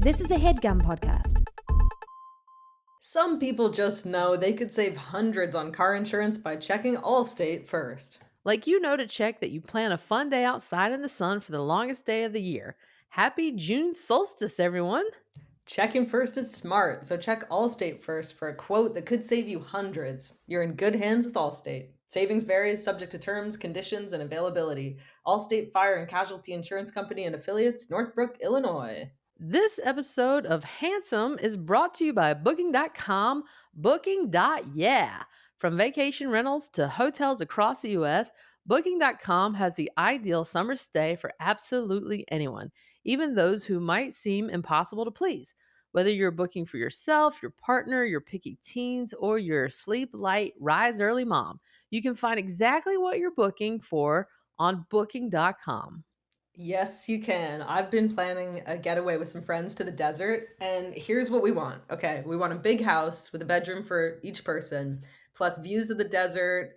This is a HeadGum podcast. Some people just know they could save hundreds on car insurance by checking Allstate first. Like you know to check that you plan a fun day outside in the sun for the longest day of the year. Happy June solstice, everyone. Checking first is smart, so check Allstate first for a quote that could save you hundreds. You're in good hands with Allstate. Savings vary, subject to terms, conditions, and availability. Allstate Fire and Casualty Insurance Company and Affiliates, Northbrook, Illinois. This episode of Handsome is brought to you by Booking.com. Booking.yeah. From vacation rentals to hotels across the U.S., Booking.com has the ideal summer stay for absolutely anyone, even those who might seem impossible to please. Whether you're booking for yourself, your partner, your picky teens, or your sleep light, rise early mom, you can find exactly what you're booking for on Booking.com. Yes, you can. I've been planning a getaway with some friends to the desert, and here's what we want. Okay, we want a big house with a bedroom for each person, plus views of the desert,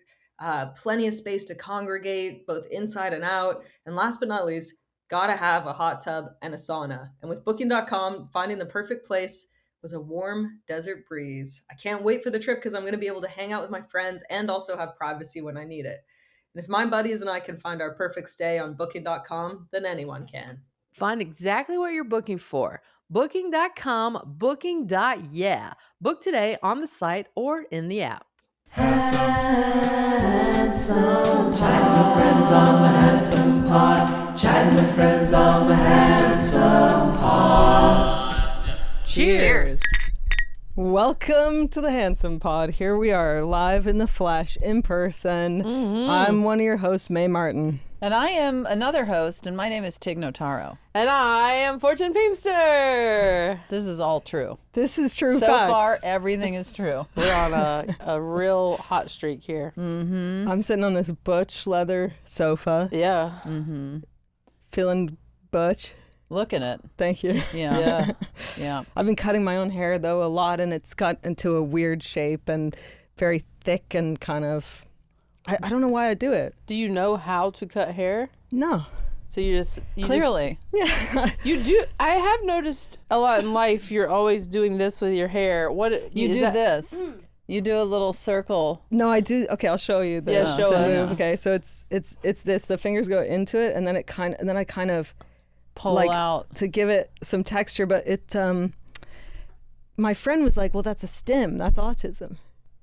plenty of space to congregate, both inside and out, and last but not least, gotta have a hot tub and a sauna. And with Booking.com, finding the perfect place was a warm desert breeze. I can't wait for the trip because I'm going to be able to hang out with my friends and also have privacy when I need it. And if my buddies and I can find our perfect stay on Booking.com, then anyone can. Find exactly what you're booking for. Booking.com, Booking.yeah. Book today on the site or in the app. Handsome, chatting with friends on the Handsome Pod. Chatting with friends on the Handsome Pod. Cheers. Welcome to the Handsome Pod. Here we are, live in the flesh, in person. I'm one of your hosts, Mae Martin. And I am another host, and my name is Tig Notaro. And I am Fortune Feimster. This is all true. This is true So facts. far, everything is true. We're on a real hot streak here. I'm sitting on this butch leather sofa, Yeah. feeling butch. Look at it. Thank you. Yeah. Yeah. I've been cutting my own hair, though, a lot, and it's got into a weird shape and very thick and kind of... I don't know why I do it. Do you know how to cut hair? No. So you just... Clearly. You do... I have noticed a lot in life you're always doing this with your hair. What... You is do that- this. You do a little circle. No, I do. Okay, I'll show you. Yeah, show us. move. Okay, so it's this. The fingers go into it, and then I kind of Pull like out. to give it some texture. But it my friend was like, well, that's a stim, that's autism,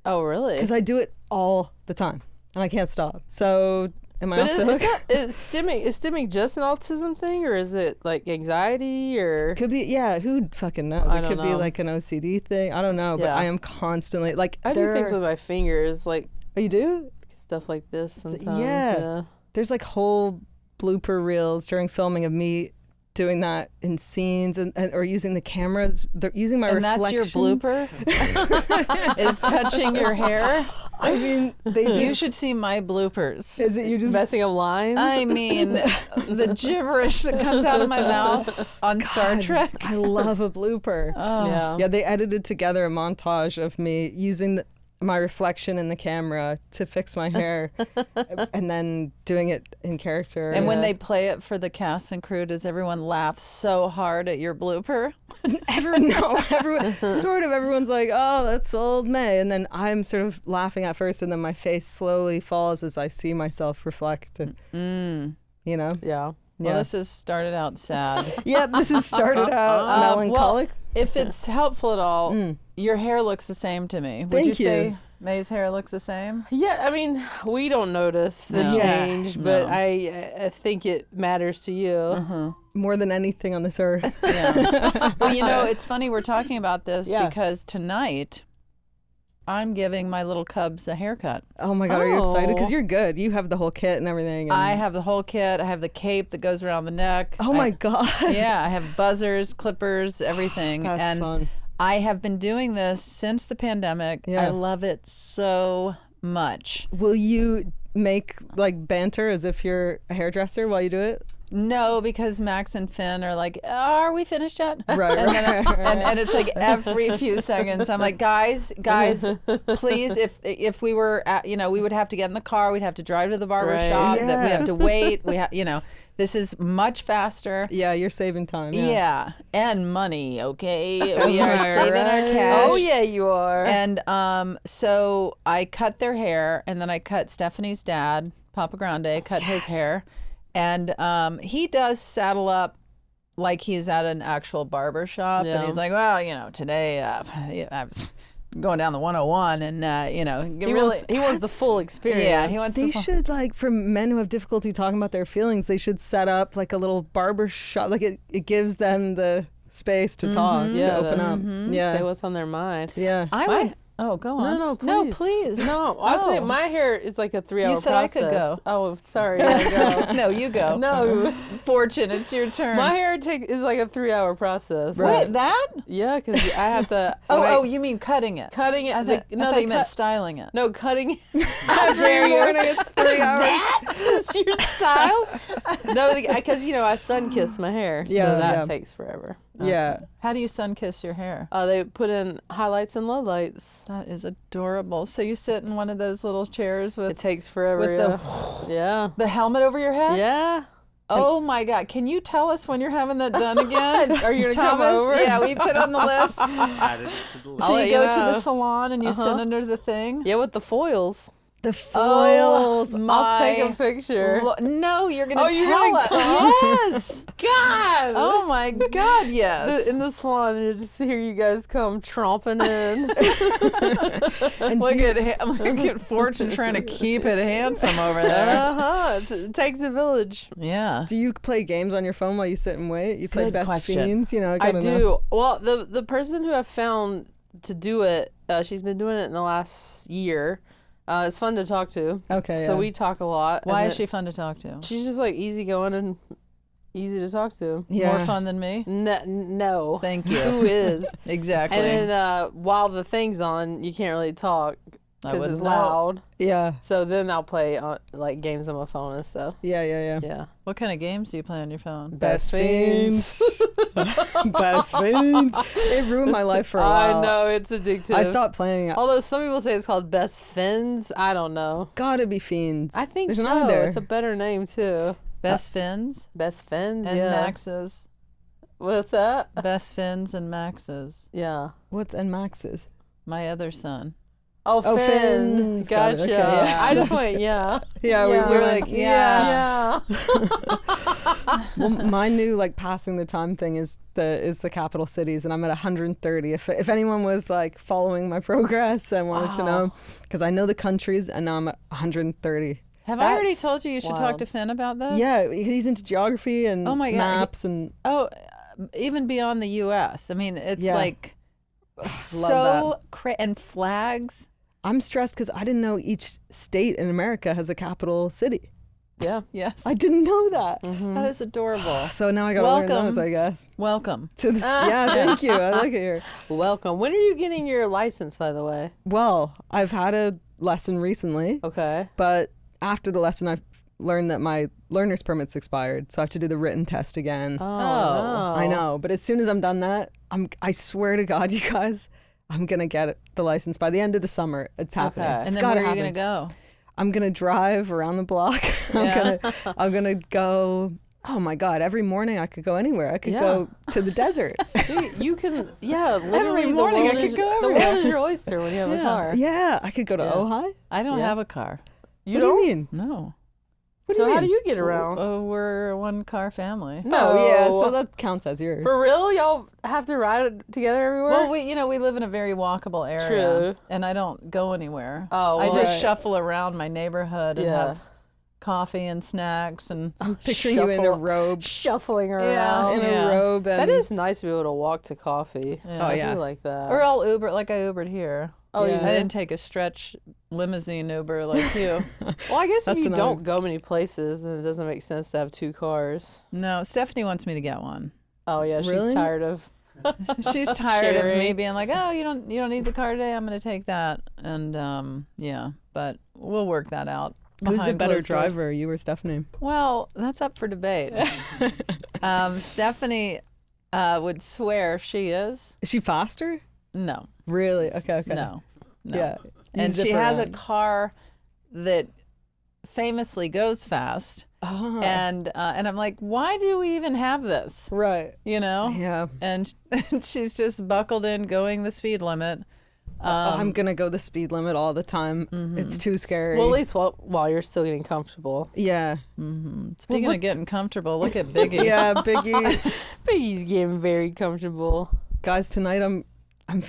Oh, really? because I do it all the time and I can't stop. So am I But off the hook? is stimming just an autism thing, or is it like anxiety, or... Could be, yeah, who fucking knows? I It don't could be know. like an OCD thing, I don't know. But Yeah. I am constantly like, I do things with my fingers, like oh, you do? stuff like this sometimes. Yeah. There's like whole blooper reels during filming of me doing that in scenes and or using the cameras. They're using my And reflection. that's your blooper? Is touching your hair? I mean, they do. You should see my bloopers. Is it you just Messing up lines. I mean, the gibberish that comes out of my mouth on Star Trek. I love a blooper. Yeah. Yeah, they edited together a montage of me using my reflection in the camera to fix my hair and then doing it in character. And when they play it for the cast and crew, does everyone laugh so hard at your blooper? everyone's like, oh, that's old May. And then I'm sort of laughing at first, and then my face slowly falls as I see myself reflect. And, you know? Yeah. Well, Yeah. this has started out sad. Yeah, this has started out melancholic. Well, if it's helpful at all, your hair looks the same to me. Would Thank you you. say May's hair looks the same? Yeah, I mean, we don't notice the No. change, but No. I think it matters to you. More than anything on this earth. Yeah. Well, you know, it's funny we're talking about this Yeah. because tonight I'm giving my little cubs a haircut. Oh my God, are you excited? Because Oh. you're good. You have the whole kit and everything. And... I have the whole kit. I have the cape that goes around the neck. Oh my God. Yeah, I have buzzers, clippers, everything. That's and fun. I have been doing this since the pandemic. Yeah. I love it so much. Will you make like banter as if you're a hairdresser while you do it? No, because Max and Finn are like, are we finished yet? Right, And, right. and it's like every few seconds, I'm like, guys, please, if we were, we would have to get in the car, we'd have to drive to the barber Right. shop, that we Yeah. have to wait, this is much faster. Yeah, you're saving time. Yeah, and money, okay? We are Right, saving our right. cash. Oh yeah, you are. And so I cut their hair, and then I cut Stephanie's dad, Papa Grande, cut his hair. And he does saddle up like he's at an actual barber shop. Yeah. And he's like, well, today I was going down the 101 and, he wants the full experience. Yeah, he wants They the full. should, like, for men who have difficulty talking about their feelings, they should set up like a little barber shop. Like it gives them the space to talk, Yeah, to open to- up. Yeah. Say what's on their mind. Yeah. I My- would. Oh, go on. No, please. No, please. No, honestly, Oh. my hair is like a 3-hour You said process. I could go. Oh, sorry. I go. No, you go. No, Fortune, it's your turn. my hair is like a 3-hour process. Right. Wait, that? Yeah, because I have to. Oh, you mean cutting it? cutting it. I thought you meant cut. styling it. No, cutting. Every morning it's 3 hours. That's your style. No, because I sun kiss my hair, Yeah, so that yeah. takes forever. Yeah. How do you sun kiss your hair? They put in highlights and lowlights. That is adorable. So you sit in one of those little chairs It with takes forever. with yeah. the helmet over your head? Yeah. Oh my God. Can you tell us when you're having that done again? Are you gonna come Thomas? over? Yeah, we put on the list. Added it to the list. I'll So let you you go to the know. salon and you sit under the thing? Yeah, with the foils. The foils. I'll take a picture. No, you're going to Oh, you're tell gonna us. come? Yes. God. Oh my God, yes. In the salon, and you just hear you guys come tromping in. And Look at Fortune trying to keep it handsome over there. It takes a village. Yeah. do you play games on your phone while you sit and wait? You play Good Best question. Fiends? I gotta do. know. Well, the person who I found to do it, she's been doing it in the last year. It's fun to talk to. Okay. So yeah. we talk a lot. Why and is she fun to talk to? She's just like easygoing and easy to talk to. Yeah. More fun than me? No. Thank you. Who is? Exactly. And then while the thing's on, you can't really talk I because it's wouldn't know. loud. Yeah. So then I'll play like games on my phone and stuff. Yeah. Yeah. Yeah. What kind of games do you play on your phone? Best Fiends. Best Fiends. It ruined my life for a while. I know, it's addictive. I stopped playing it. Although some people say it's called Best Fins. I don't know. Gotta be Fiends. I think There's so. an I there. It's a better name too. Best Fins Best Fins, and yeah. Maxes. What's that? Best Fins and Maxes. Yeah. What's and Max's? My other son. Oh, Oh, Finn. Fins. Got it, Gotcha. okay, yeah. I just went, yeah. Yeah, Yeah. we were We're like, like, yeah. Yeah. Well, my new like passing the time thing is the capital cities, and I'm at 130. If anyone was like following my progress and wanted to know, because I know the countries, and now I'm at 130. Have I already That's told you should talk wild. to Finn about this? Yeah, he's into geography and Oh my God. maps and Oh, even beyond the U.S. I mean, it's Yeah. like so and flags. I'm stressed because I didn't know each state in America has a capital city. Yeah. Yes. I didn't know that. That is adorable. So now I gotta learn Welcome. those, I guess. Welcome. To this, yeah, thank you. I like it here. Welcome. When are you getting your license, by the way? Well, I've had a lesson recently, Okay. but after the lesson, I've learned that my learner's permit's expired, so I have to do the written test again. Oh, no. I know, but as soon as I'm done that, I swear to God, you guys, I'm gonna get the license by the end of the summer. It's happening. Okay. And It's then gotta where are you happen. going to go? I'm gonna drive around the block. Yeah. I'm gonna go. Oh my God! Every morning I could go anywhere. I could Yeah. go to the desert. You can, yeah, literally morning I the world, could is, go the everywhere. world is your oyster when you have a Yeah. car. Yeah, I could go to Yeah. Ojai. I don't Yeah. have a car. You What don't? do you mean? No. What So you how do mean? you get around? Oh, we're a one-car family. No. Oh yeah, so that counts as yours. For real? Y'all have to ride together everywhere? Well, we live in a very walkable area. True. And I don't go anywhere. Oh, I well, just right. shuffle around my neighborhood and Yeah. have coffee and snacks and Picturing you in a Shuffle- robe, shuffling Yeah. around. in Yeah. a robe, and That is nice to be able to walk to coffee. Yeah. I yeah. do like that. or I'll Uber like I Ubered here. Oh, you Yeah. I did? didn't take a stretch limousine Uber like you. Well, I guess if That's you another- don't go many places, then it doesn't make sense to have two cars. No, Stephanie wants me to get one. Oh yeah, she's Really? tired of. She's tired of me Sharing. being like, "Oh, you don't need the car today. I'm going to take that." And yeah, but we'll work that out. Who's a behind better closed doors. driver, you or Stephanie? Well, that's up for debate. Stephanie would swear she is. Is she faster? No, Really? Okay. no. Yeah. And You zip she has a around. car that famously goes fast. Oh. And I'm like, why do we even have this? Right. You know? Yeah. And she's just buckled in, going the speed limit. I'm gonna go the speed limit all the time. It's too scary. Well, at least while you're still getting comfortable. yeah. Speaking of getting comfortable, look at Biggie. Yeah, Biggie. He's getting very comfortable. Guys, tonight I'm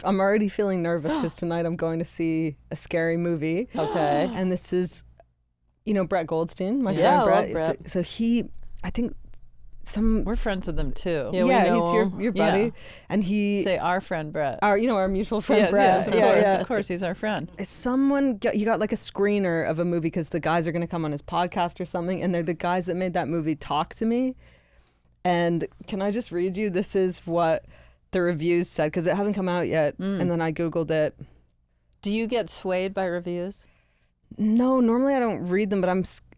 already feeling nervous because tonight I'm going to see a scary movie. Okay. And this is, Brett Goldstein, my Yeah, friend I Brett. love Brett. So he, I think, We're friends with him too. Yeah, we know he's him. your buddy, Yeah. and he, Say our friend Brett. our mutual friend Yes, Brett. yes, of yeah, course, yeah. of course, he's our friend. You got like a screener of a movie because the guys are going to come on his podcast or something, and they're the guys that made that movie Talk to Me. And can I just read you? This is what the reviews said because it hasn't come out yet, and then I googled it. Do you get swayed by reviews? No, normally I don't read them, but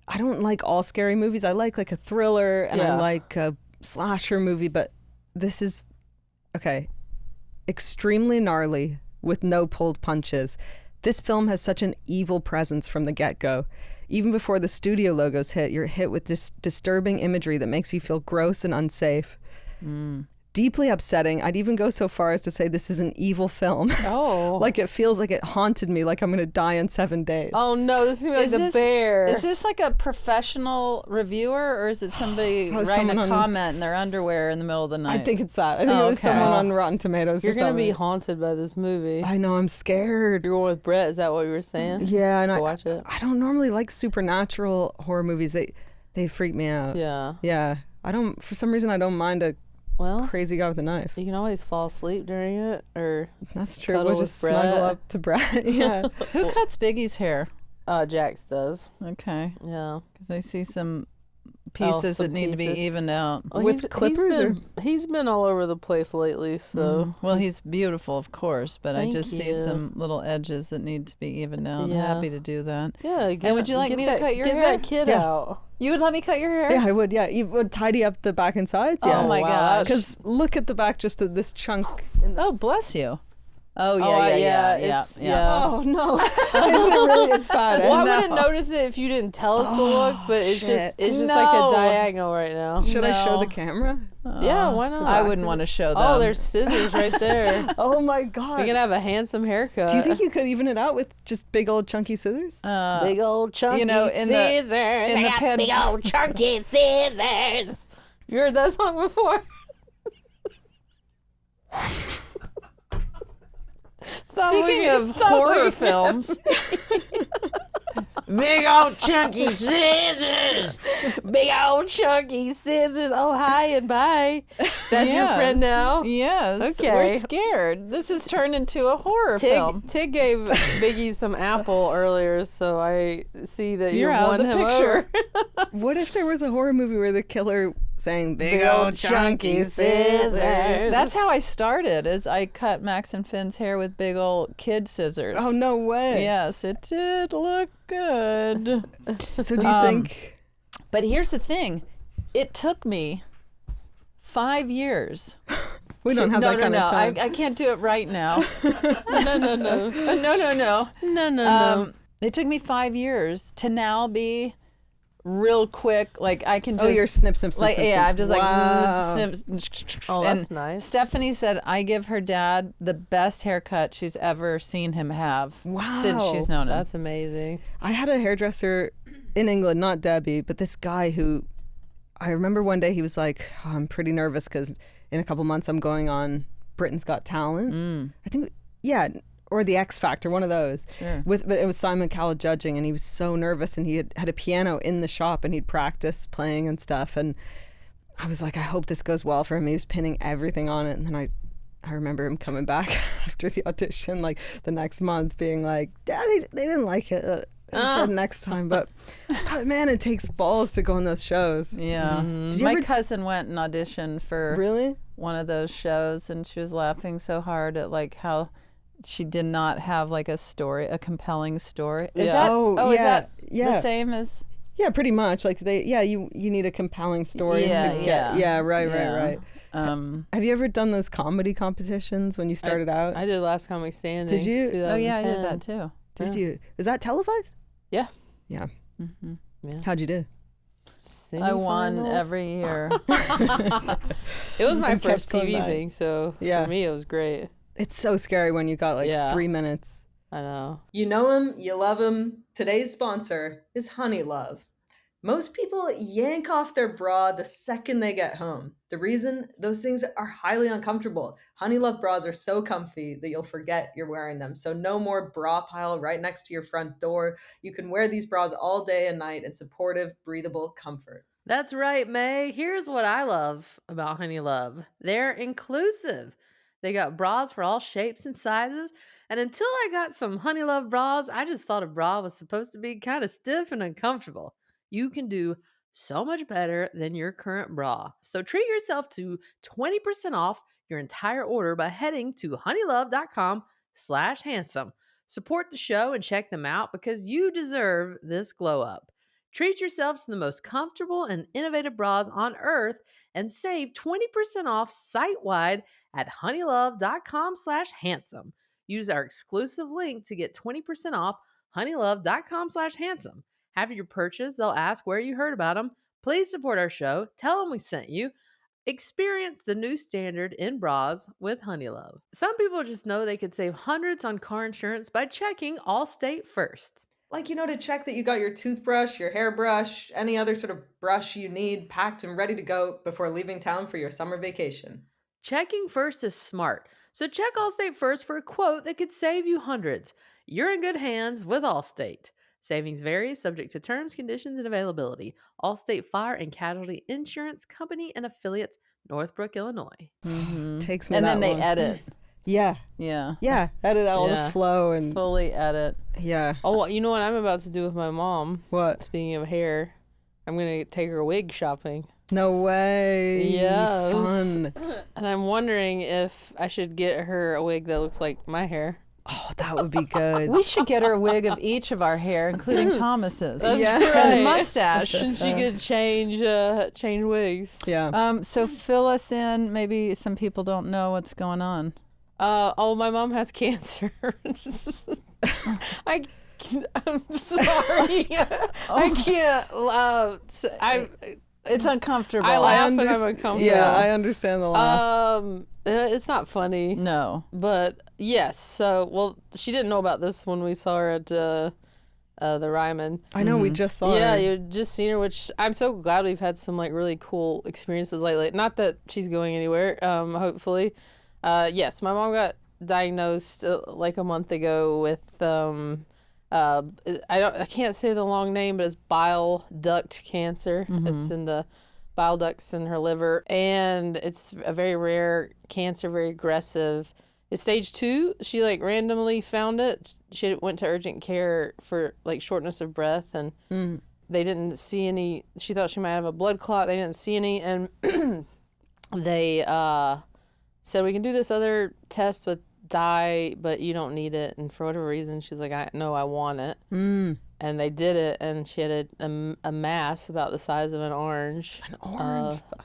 I don't like all scary movies. I like a thriller and I Yeah. like a slasher movie, but this is okay. Extremely gnarly with no pulled punches. This film has such an evil presence from the get-go. Even before the studio logos hit, you're hit with this disturbing imagery that makes you feel gross and unsafe. Deeply upsetting. I'd even go so far as to say this is an evil film. Oh. Like it feels like it haunted me, like I'm going to die in 7 days. Oh no, this is gonna be like the bear. Is this like a professional reviewer, or is it somebody Probably writing a someone on- comment in their underwear in the middle of the night? I think it's that. I think Oh, it was okay. someone on Rotten Tomatoes You're or gonna something. be haunted by this movie. I know, I'm scared. You're going with Brett. Is that what you were saying? Yeah, and To watch it. I don't normally like supernatural horror movies. They freak me out. Yeah. Yeah. I don't, for some reason, I don't mind a Well, crazy guy with a knife. you can always fall asleep during it, or That's true. cuddle We'll with just snuggle Brett. up to Brett. Yeah. Who cuts Biggie's hair? Jax does. Okay, Yeah. because I see some pieces some that need to be pieces. evened out. Oh, With clippers, he's been all over the place lately. So Well, he's beautiful, of course, but I Thank just see you. some little edges that need to be evened out. I'm Yeah. happy to do that. yeah. And would you like me to cut your get hair? that kid Yeah. out. You would let me cut your hair? Yeah, I would. Yeah. You would tidy up the back and sides. Yeah. Oh my wow. gosh. Because look at the back, just this chunk. Oh, bless you. Oh yeah, Oh, yeah. yeah. Oh, no. Is it really? It's bad. Well, I eh? wouldn't notice it if you didn't tell us to look, but it's shit. just like No. a diagonal right now. Should I show No. the camera? Yeah, why not? I wouldn't want to show them. Oh, there's scissors right there. Oh, my God. You're gonna have a handsome haircut. Do you think you could even it out with just big old chunky scissors? big old chunky you know, in the- scissors? in I the got pen- big old chunky scissors. You heard that song before? Speaking of horror films, Big old chunky scissors. Big old chunky scissors. Oh, hi and bye. That's your Yes. friend now. yes, Okay. we're scared. This has turned into a horror film. Tig gave Biggie some apple earlier, so I see that You're you've out won of the him picture. over. What if there was a horror movie where the killer sang Big old chunky scissors. That's how I started. Is I cut Max and Finn's hair with big old kid scissors. Oh, no way. Yes, it did look good. So do you think... But here's the thing: it took me 5 years. We don't have no, that no, kind no. of time. I can't do it right now. No, no, no. No. It took me 5 years to now be real quick. Like I can just. Oh, you're snip, snip, snip, Like snip, yeah, snip. I'm just like Wow. snip. Oh, and that's nice. Stephanie said I give her dad the best haircut she's ever seen him have since Wow. she's known him. That's amazing. I had a hairdresser in England, not Debbie, but this guy who I remember one day he was like, oh, I'm pretty nervous because in a couple months I'm going on Britain's Got Talent. I think, yeah, or The X Factor, one of those. Sure. But it was Simon Cowell judging, and he was so nervous, and he had a piano in the shop, and he'd practice playing and stuff. And I was like, I hope this goes well for him. He was pinning everything on it, and then I remember him coming back after the audition, like the next month, being like, "Dad, they didn't like it." I said next time, but I thought, man, it takes balls to go on those shows. Yeah. Did you My ever- cousin went and auditioned for Really? one of those shows, and she was laughing so hard at like how she did not have like a compelling story. Is Yeah. that? Oh, is yeah, that yeah. the same as? Yeah, pretty much. Like you need a compelling story Yeah, to get. yeah. Yeah, right. Um, Have you ever done those comedy competitions when you started out? I did Last Comic Standing. Did you? oh yeah, I did 2010. that too. Did you? Is that televised? Yeah. Yeah. Hmm. Yeah. How'd you do? I won Semifinals. every year. It was my And kept first going TV back. thing, so Yeah. for me it was great. It's so scary when you got like Yeah. 3 minutes. I know. You know him, you love him. Today's sponsor is Honey Love. Most people yank off their bra the second they get home. The reason? Those things are highly uncomfortable. Honey Love bras are so comfy that you'll forget you're wearing them. So no more bra pile right next to your front door. You can wear these bras all day and night in supportive, breathable comfort. That's right, May. Here's what I love about Honey Love. They're inclusive. They got bras for all shapes and sizes. And until I got some Honey Love bras, I just thought a bra was supposed to be kind of stiff and uncomfortable. You can do so much better than your current bra. So treat yourself to 20% off your entire order by heading to honeylove.com/handsome. Support the show and check them out because you deserve this glow up. Treat yourself to the most comfortable and innovative bras on earth and save 20% off site-wide at honeylove.com/handsome. Use our exclusive link to get 20% off honeylove.com/handsome. After your purchase, they'll ask where you heard about them. Please support our show. Tell them we sent you. Experience the new standard in bras with Honey Love. Some people just know they could save hundreds on car insurance by checking Allstate first. Like, to check that you got your toothbrush, your hairbrush, any other sort of brush you need packed and ready to go before leaving town for your summer vacation. Checking first is smart. So check Allstate first for a quote that could save you hundreds. You're in good hands with Allstate. Savings vary, subject to terms, conditions, and availability. Allstate Fire and Casualty Insurance Company and affiliates, Northbrook, Illinois. Takes me And that then they long. edit. Yeah. Yeah. Yeah. Edit out all Yeah. the flow and Fully edit. yeah. Oh, you know what I'm about to do with my mom? What? Speaking of hair, I'm going to take her wig shopping. No way. Yes. Fun. And I'm wondering if I should get her a wig that looks like my hair. Oh, that would be good. We should get her a wig of each of our hair, including Thomas's. That's Yeah. right. And a mustache. And she could change wigs. Yeah. So fill us in. Maybe some people don't know what's going on. My mom has cancer. I'm sorry. I can't. It's uncomfortable. I laugh and I'm underst- uncomfortable. Yeah, I understand the laugh. It's not funny. No. But yes. So, she didn't know about this when we saw her at the Ryman. I know we just saw Yeah, her. you just seen her, which I'm so glad we've had some like really cool experiences lately. Not that she's going anywhere. Hopefully. Yes, my mom got diagnosed like a month ago with I can't say the long name, but it's bile duct cancer. It's in the bile ducts in her liver, and it's a very rare cancer, very aggressive. It's stage 2. She like randomly found it. She went to urgent care for like shortness of breath, and they didn't see any. She thought she might have a blood clot. They didn't see any, and they said we can do this other test with dye, but you don't need it. And for whatever reason, she's like, I want it. And they did it, and she had a mass about the size of an orange,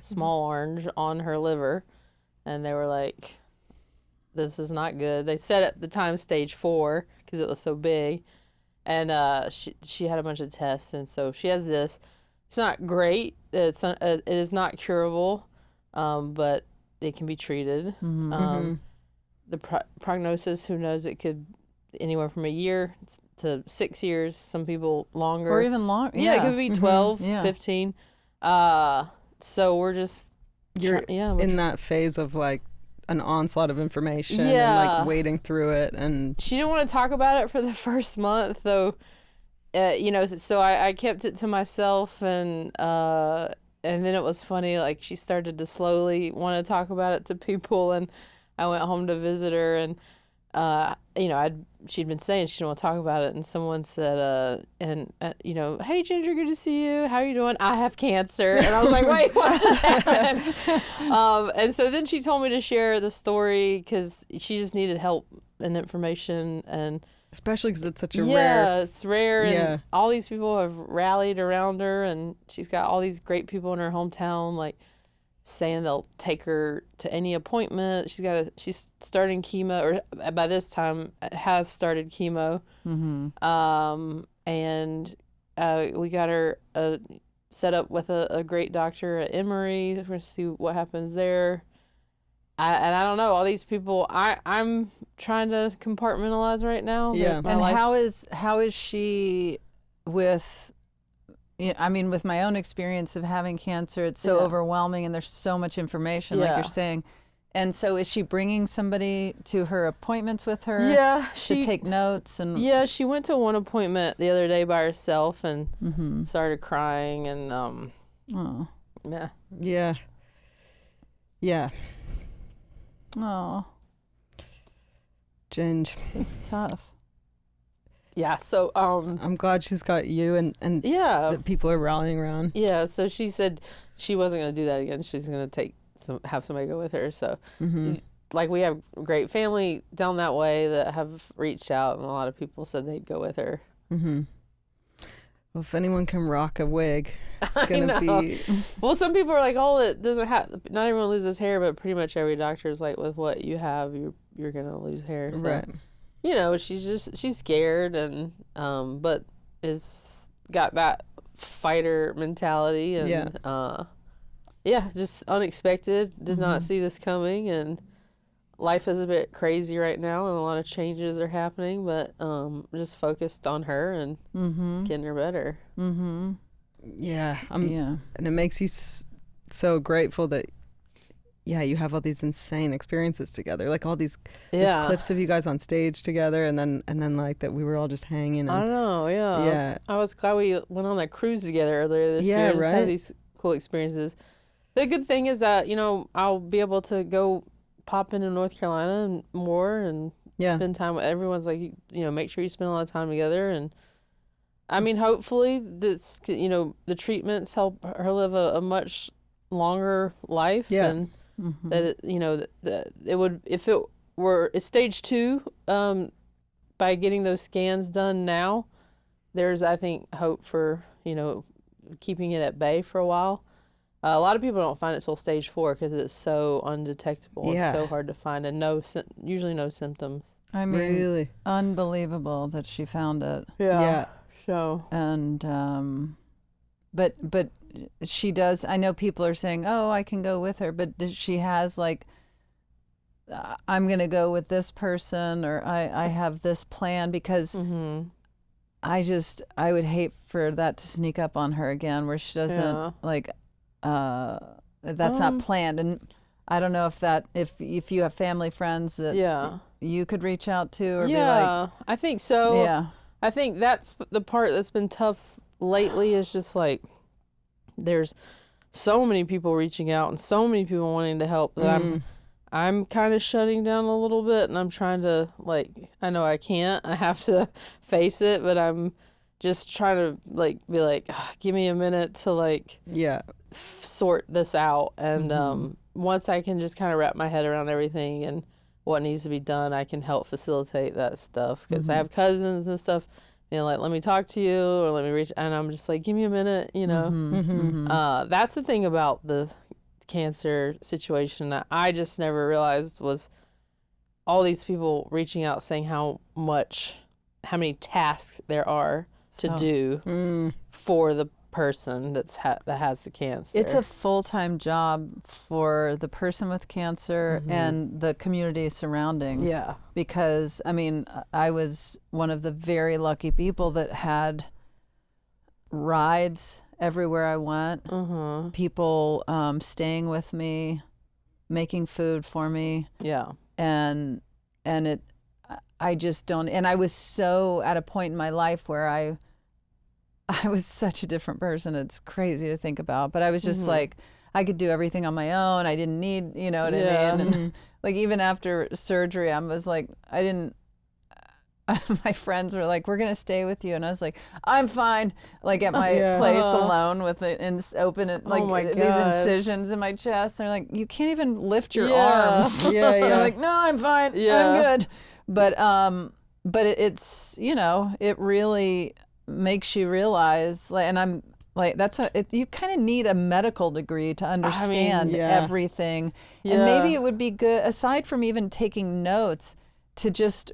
small orange, on her liver. And they were like, this is not good. They said at the time stage 4 because it was so big. And she had a bunch of tests, and so she has this. It's not great. It is not curable, but it can be treated. The prognosis, who knows, it could anywhere from a year to 6 years, some people longer. Or even longer. Yeah, it could be 12, Yeah. 15. So we're just... You're we're in that phase of like an onslaught of information and Yeah. like wading through it. And She didn't want to talk about it for the first month, though. So I kept it to myself, and then it was funny. Like, she started to slowly want to talk about it to people, and I went home to visit her, and she'd been saying she didn't want to talk about it, and someone said, hey Ginger, good to see you. How are you doing? I have cancer, and I was like, wait, what just happened? And so then she told me to share the story because she just needed help and information, and Especially because it's such a yeah, rare. it's rare, and Yeah. all these people have rallied around her, and she's got all these great people in her hometown, like saying they'll take her to any appointment. She's starting chemo, or by this time has started chemo. And we got her set up with a great doctor at Emory. We're gonna see what happens there. And I don't know, all these people, I'm trying to compartmentalize right now. Yeah. And life. how is she with, I mean, with my own experience of having cancer, it's so Yeah. overwhelming and there's so much information, like Yeah. you're saying. And so is she bringing somebody to her appointments with her Yeah, to take notes? And Yeah, she went to one appointment the other day by herself and started crying, and Oh. yeah. Yeah. Yeah. Oh, Ginge. it's tough. Yeah, so I'm glad she's got you and yeah. that people are rallying around. Yeah, so she said she wasn't going to do that again. She's going to have somebody go with her. So, like, we have great family down that way that have reached out, and a lot of people said they'd go with her. Well, if anyone can rock a wig, it's I gonna know. be. Well, some people are like, oh, it doesn't have, not everyone loses hair, but pretty much every doctor is like, with what you have, you're going to lose hair. So, Right. you know, she's scared, and but is got that fighter mentality, and Yeah. just unexpected. Did not see this coming, and life is a bit crazy right now, and a lot of changes are happening, but just focused on her and getting her better. Yeah. Yeah. And it makes you so grateful that, yeah, you have all these insane experiences together, like all these clips of you guys on stage together, and then like that we were all just hanging. I And, know, yeah. Yeah. I was glad we went on a cruise together earlier this Yeah, year. Just had right. these cool experiences. The good thing is that, you know, I'll be able to go pop into North Carolina and more, and Yeah. spend time with everyone's like, you know, make sure you spend a lot of time together. And I mean, hopefully this, you know, the treatments help her live a much longer life. Yeah. And that it, you know, that it would, if it were it's stage 2, by getting those scans done now, there's, I think, hope for, you know, keeping it at bay for a while. A lot of people don't find it till stage 4 because it's so undetectable. Yeah. It's so hard to find, and usually no symptoms. I mean, Really. unbelievable that she found it. Yeah. So And but she does. I know people are saying, "Oh, I can go with her," but she has like, "I'm going to go with this person," or I have this plan, because I would hate for that to sneak up on her again, where she doesn't Yeah. like that's not planned. And I don't know if you have family friends that yeah, you could reach out to, or yeah, I think so. be like, yeah. I think that's the part that's been tough lately, is just like there's so many people reaching out and so many people wanting to help that I'm kind of shutting down a little bit, and I'm trying to, like, I know I can't. I have to face it, but I'm just trying to like be like, give me a minute to like Yeah. sort this out, and once I can just kind of wrap my head around everything and what needs to be done, I can help facilitate that stuff, because I have cousins and stuff, you know, like, let me talk to you, or let me reach, and I'm just like, give me a minute, you know. That's the thing about the cancer situation that I just never realized, was all these people reaching out saying how many tasks there are to do for the person that has the cancer. It's a full-time job for the person with cancer and the community surrounding. Yeah. Because, I mean, I was one of the very lucky people that had rides everywhere I went. People staying with me, making food for me. Yeah. And I just don't, and I was so at a point in my life where I was such a different person. It's crazy to think about, but I was just like, I could do everything on my own. I didn't need, you know what I mean? And like, even after surgery, I was like, my friends were like, we're going to stay with you. And I was like, I'm fine. Like at my place alone with it and open it, like these incisions in my chest. They're like, you can't even lift your arms. Yeah, yeah. I'm like, no, I'm fine. Yeah. I'm good. But it's, you know, it really makes you realize, like, and I'm like, you kind of need a medical degree to understand yeah. everything. And maybe it would be good, aside from even taking notes, to just,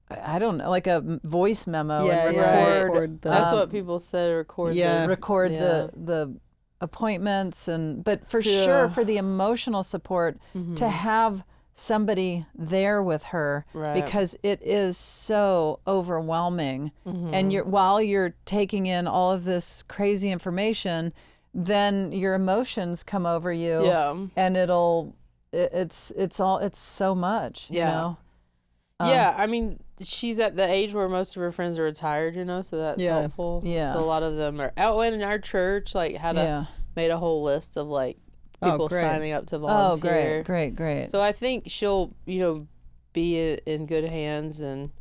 I don't know, like a voice memo and record. That's what people said. Record The appointments, but for sure, for the emotional support, to have somebody there with her, because it is so overwhelming. And while you're taking in all of this crazy information, then your emotions come over you, and it's so much, you know. I mean, she's at the age where most of her friends are retired, you know, so that's helpful. So a lot of them are out in our church, like made a whole list of like people signing up to volunteer. Great. So I think she'll, you know, be in good hands, and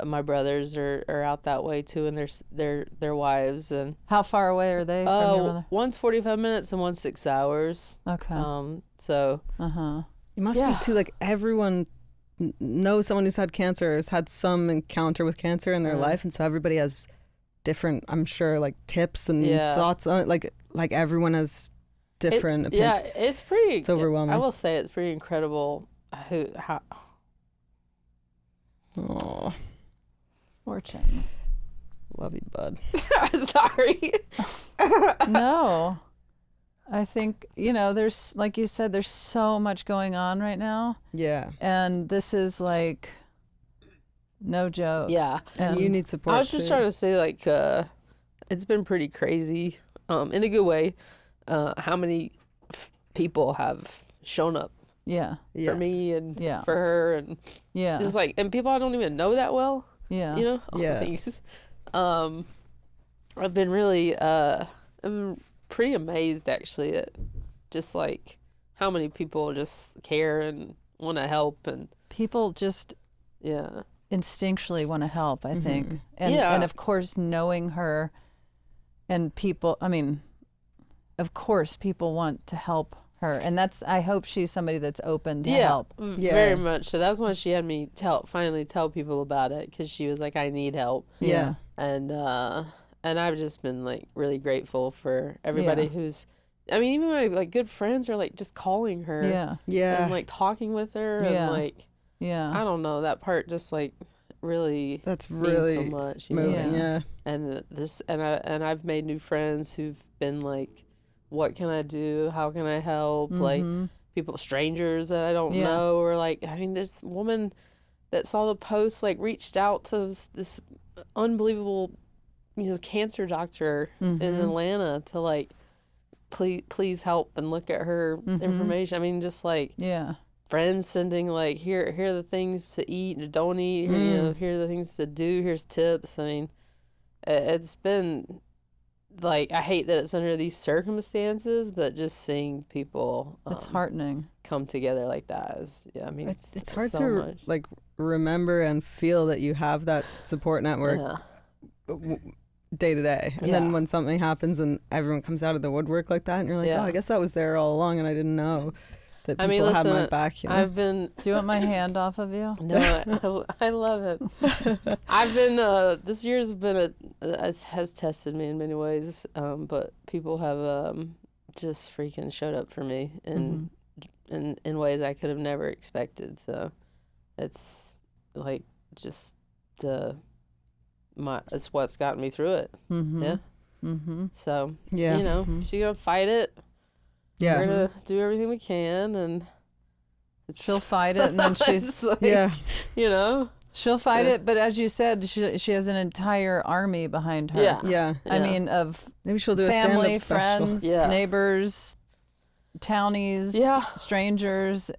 my brothers are out that way too, and their wives. And how far away are they from your mother? One's 45 minutes and one's 6 hours. Okay. So. It must be too, like, everyone knows someone who's had cancer or has had some encounter with cancer in their life, and so everybody has different, I'm sure, like, tips and thoughts on it. Like everyone has different opinions. It's overwhelming. I will say it's pretty incredible how Fortune. Love you, bud. Sorry. No. I think, you know, there's, like you said, there's so much going on right now. Yeah. And this is like no joke. Yeah. And you need support. I was just trying to say, like, it's been pretty crazy, in a good way, how many people have shown up for me and for her, and just like, and people I don't even know that well. You know? I've been really I'm pretty amazed, actually, at just like how many people just care and want to help, and people just instinctually want to help, I think. And of course, knowing her, and people, I mean, of course people want to help her, and I hope she's somebody that's open to help. Very much so. That's why she had me finally tell people about it, because she was like, I need help. And I've just been like really grateful for everybody who's, I mean, even my like good friends are like just calling her and like talking with her and like I don't know, that part just like really means so much, moving. And I've made new friends who've been like, what can I do, how can I help, like people, strangers that I don't know, or like, I mean, this woman that saw the post like reached out to this unbelievable, you know, cancer doctor in Atlanta to like please help and look at her information. I mean, just like friends sending like, here are the things to eat and don't eat, you know, here are the things to do, here's tips. I mean, it's been like, I hate that it's under these circumstances, but just seeing people it's heartening come together like that is, I mean, it's hard so to much. like remember and feel that you have that support network day to day, and then when something happens and everyone comes out of the woodwork like that, and you're like, oh, I guess that was there all along and I didn't know that people had my back, you know? I've been do you want my hand off of you? No, I love it. I've been this year has been has tested me in many ways, but people have just freaking showed up for me in ways I could have never expected. So it's like just it's what's gotten me through it. So you know, she's gonna fight it. We're gonna do everything we can, and she'll fight it, and then she's like, you know, she'll fight it. But as you said, she has an entire army behind her. I mean, of maybe she'll do family, a stand-up friends, neighbors, townies, strangers.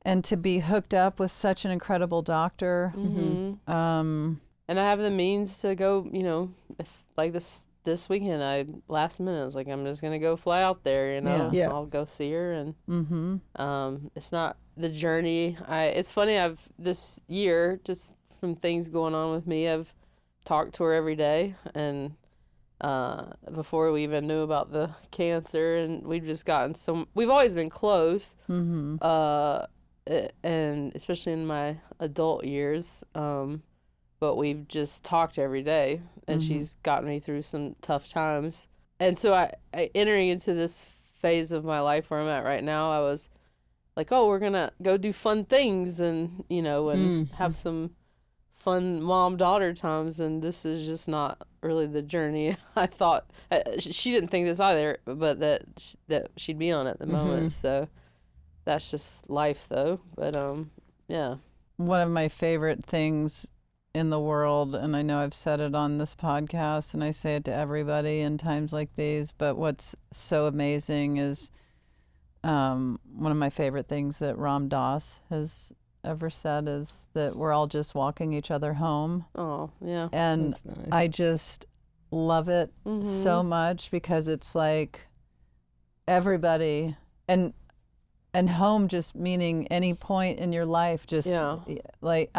And to be hooked up with such an incredible doctor. And I have the means to go, you know, if like this weekend, last minute, I was like, I'm just going to go fly out there, you know, I'll go see her. And it's not the journey. It's funny, this year, just from things going on with me, I've talked to her every day. And before we even knew about the cancer, and we've just gotten we've always been close. and especially in my adult years. But we've just talked every day, and she's gotten me through some tough times. And so I entering into this phase of my life where I'm at right now, I was like, oh, we're gonna go do fun things, and and have some fun mom-daughter times, and this is just not really the journey I thought. She didn't think this either, but that she'd be on at the moment. So that's just life, though. But yeah. One of my favorite things in the world, and I know I've said it on this podcast, and I say it to everybody in times like these, but what's so amazing is one of my favorite things that Ram Dass has ever said is that we're all just walking each other home. Oh, yeah. And That's nice. I just love it so much, because it's like everybody, and home just meaning any point in your life, just like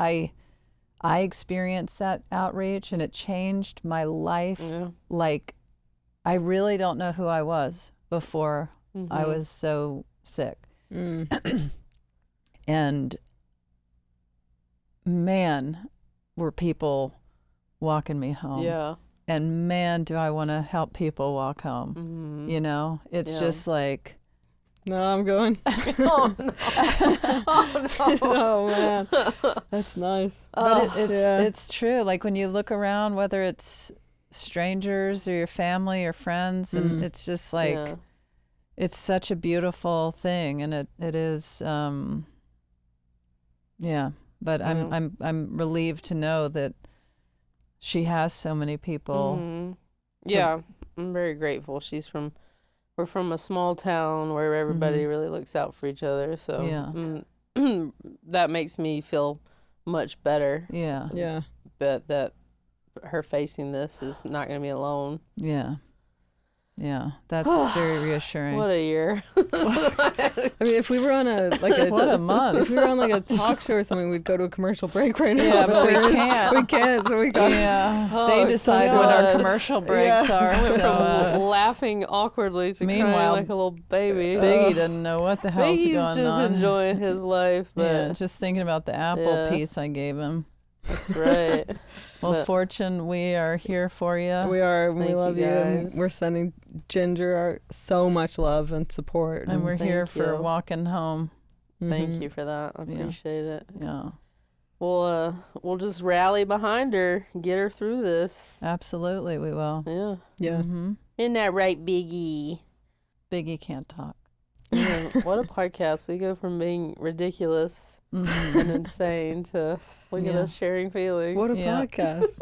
I experienced that outreach, and it changed my life. Like, I really don't know who I was before I was so sick. And man, were people walking me home. Yeah. And man, do I want to help people walk home. It's just like, No, I'm going. Oh, no. Oh man, that's nice. but it's true. Like, when you look around, whether it's strangers or your family or friends, and it's just like, it's such a beautiful thing, and it is. But I'm relieved to know that she has so many people. Yeah, I'm very grateful. We're from a small town where everybody really looks out for each other. So that makes me feel much better. Yeah. But that her facing this is not going to be alone. Yeah, that's very reassuring. What a year. I mean, if we were on what a month. If we were on like a talk show or something, we'd go to a commercial break right now. Yeah, but we can't. We can't, so we got. They decide when our commercial breaks are. I went So, from laughing awkwardly to crying meanwhile, like a little baby. Biggie doesn't know what the hell's Biggie's going just on. enjoying his life, but just thinking about the apple piece I gave him. that's right. Well, But- Fortune, we are here for you. We are. We Thank love you you. And guys. we're sending Ginger so much love and support. And we're Thank here for you. walking home. Thank you for that. I Yeah. appreciate it. Yeah, We'll just rally behind her, get her through this. absolutely, we will. Yeah. Yeah. Isn't that right, Biggie? Biggie can't talk. Yeah, what a podcast. We go from being ridiculous and insane to look at Yeah. us sharing feelings. What a Yeah. podcast.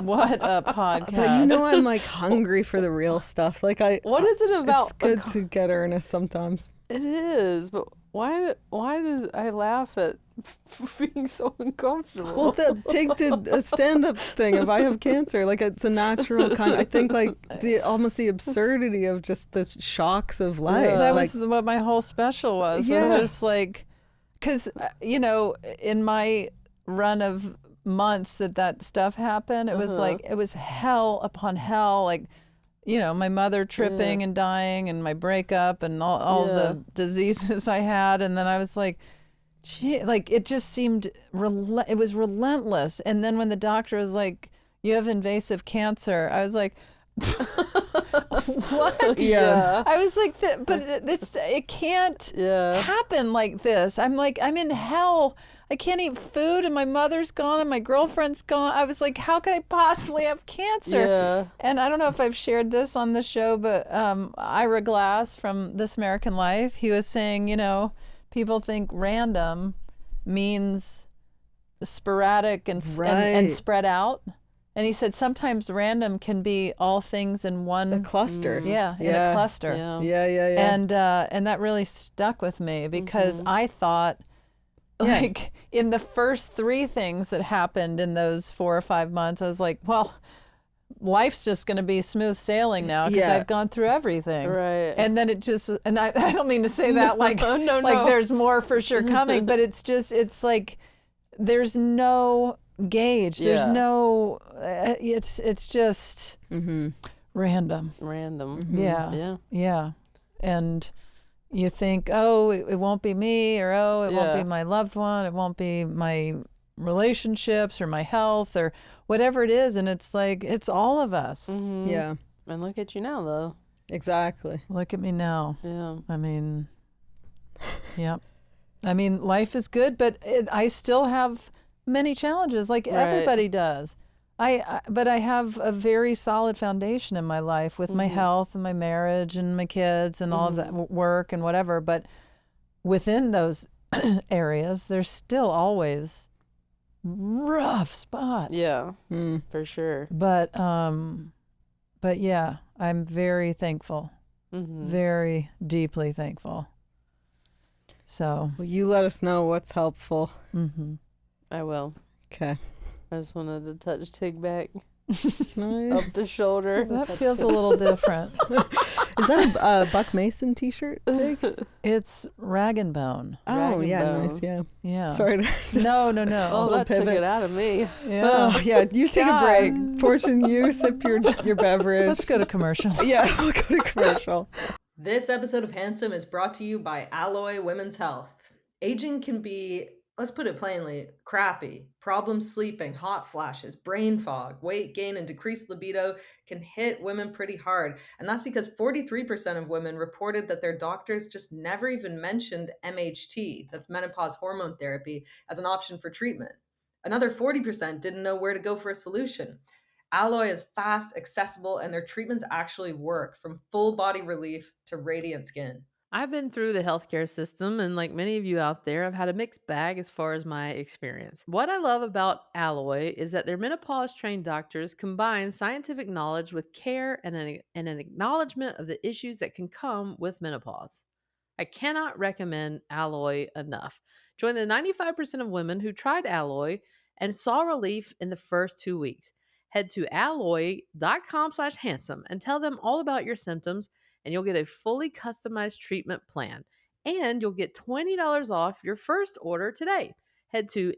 What a podcast. But you know, I'm like hungry for the real stuff. Like What is it about? It's good to get earnest sometimes. It is, but why do I laugh at being so uncomfortable? Well, Tig did a stand-up thing of I have cancer. Like, it's a natural kind. I think like almost the absurdity of just the shocks of life. That like, was what my whole special was. Yeah. Was just like, because in my run of months that stuff happened, it was like it was hell upon hell. Like, my mother tripping and dying, and my breakup, and all the diseases I had, and then I was like, gee, like it just seemed it was relentless. And then when the doctor was like, "You have invasive cancer," I was like, what? Yeah. I was like, but it can't happen like this. I'm like, I'm in hell. I can't eat food, and my mother's gone, and my girlfriend's gone. I was like, how could I possibly have cancer? Yeah. And I don't know if I've shared this on the show, but Ira Glass from This American Life, he was saying, people think random means sporadic and spread out. And he said sometimes random can be all things in one a cluster. in a cluster. Yeah. And that really stuck with me, because I thought, like, in the first 3 things that happened in those 4 or 5 months, I was like, well, life's just going to be smooth sailing now, because I've gone through everything. Right. And then it just, and I don't mean to say that like there's more for sure coming, but it's like there's no gauge. There's no, it's just random. Random. Yeah. Yeah. Yeah. And, you think, oh, it won't be me, or oh, it won't Yeah. be my loved one, it won't be my relationships or my health or whatever it is. And it's like, it's all of us. Mhm. Yeah, And look at you now, though. exactly. Look at me now. Yeah. I mean, yeah. I mean, life is good, but I still have many challenges, like Right. everybody does. But I have a very solid foundation in my life with my health and my marriage and my kids and all of that work and whatever. But within those areas, there's still always rough spots. Yeah, Mm. for sure. But yeah, I'm very thankful, Mm-hmm. very deeply thankful. So, Well, you let us know what's helpful. I will. Okay. I just wanted to touch Tig back Can I? up the shoulder. that feels a little different. Is that a Buck Mason T-shirt? Tig? It's rag and bone. Oh, Rag yeah, and nice. bone. Yeah. Yeah. Sorry. To just- No. Oh, little that took pivot. it out of me. Yeah. Oh, yeah. You take a break. Fortune, you sip your beverage. Let's go to commercial. Yeah, we'll go to commercial. This episode of Handsome is brought to you by Alloy Women's Health. Aging can be, let's put it plainly, crappy. Problems sleeping, hot flashes, brain fog, weight gain, and decreased libido can hit women pretty hard. And that's because 43% of women reported that their doctors just never even mentioned MHT, that's menopause hormone therapy, as an option for treatment. Another 40% didn't know where to go for a solution. Alloy is fast, accessible, and their treatments actually work, from full body relief to radiant skin. I've been through the healthcare system, and like many of you out there, I've had a mixed bag as far as my experience. What I love about Alloy is that their menopause trained doctors combine scientific knowledge with care and an acknowledgement of the issues that can come with menopause. I cannot recommend Alloy enough. Join the 95% of women who tried Alloy and saw relief in the first 2 weeks. Head to alloy.com/handsome and tell them all about your symptoms, and you'll get a fully customized treatment plan. And you'll get $20 off your first order today. Head to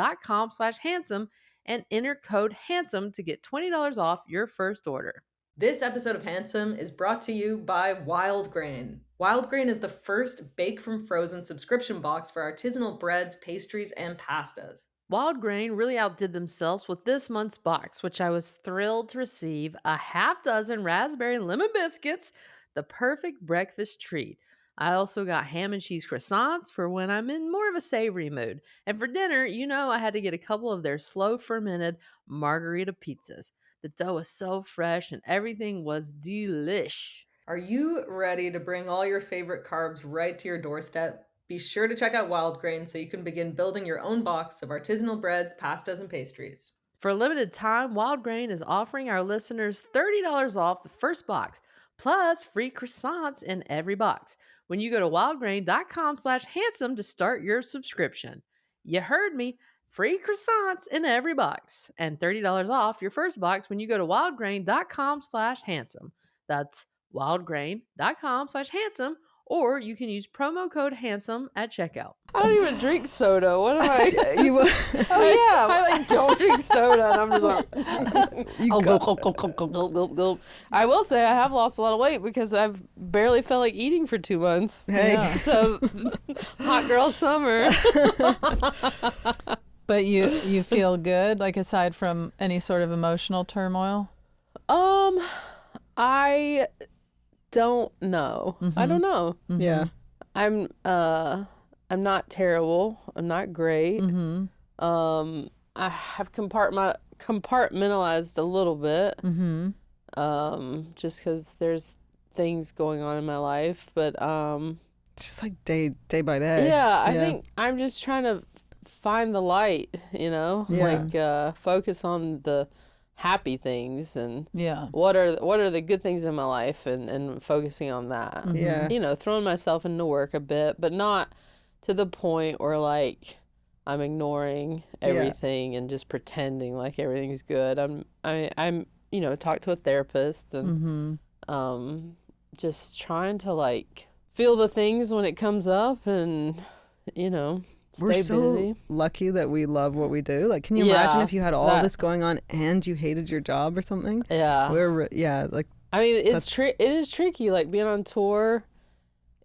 myalloy.com/handsome and enter code handsome to get $20 off your first order. This episode of Handsome is brought to you by Wild Grain. Wild Grain is the first bake from frozen subscription box for artisanal breads, pastries, and pastas. Wild Grain really outdid themselves with this month's box, which I was thrilled to receive a half dozen raspberry and lemon biscuits, the perfect breakfast treat. I also got ham and cheese croissants for when I'm in more of a savory mood. And for dinner, I had to get a couple of their slow fermented margarita pizzas. The dough was so fresh and everything was delish. Are you ready to bring all your favorite carbs right to your doorstep? Be sure to check out Wild Grain so you can begin building your own box of artisanal breads, pastas, and pastries. For a limited time, Wild Grain is offering our listeners $30 off the first box, plus free croissants in every box when you go to wildgrain.com/handsome to start your subscription. You heard me. Free croissants in every box and $30 off your first box when you go to wildgrain.com/handsome. That's wildgrain.com/handsome, or you can use promo code handsome at checkout. I don't even drink soda. What am I? You, Oh yeah, I don't drink soda, and I'm just like, you gulp, gulp, gulp, gulp, gulp, gulp, gulp, gulp. I will say I have lost a lot of weight because I've barely felt like eating for 2 months. Hey. Yeah. So hot girl summer. But you feel good, like aside from any sort of emotional turmoil? I don't know. I don't know. Yeah. I'm not terrible. I'm not great. I have compartmentalized a little bit. Just because there's things going on in my life, but It's just like day by day. yeah, I think I'm just trying to find the light, Yeah. like focus on the happy things and Yeah. what are the good things in my life and focusing on that. Yeah. Throwing myself into work a bit, but not to the point where like I'm ignoring everything and just pretending like everything's good. I'm talk to a therapist and just trying to like feel the things when it comes up and We're stay so busy. lucky that we love what we do. Like, can you Yeah, imagine if you had all that- this going on and you hated your job or something? Yeah. We're like I mean, it is tricky, like being on tour,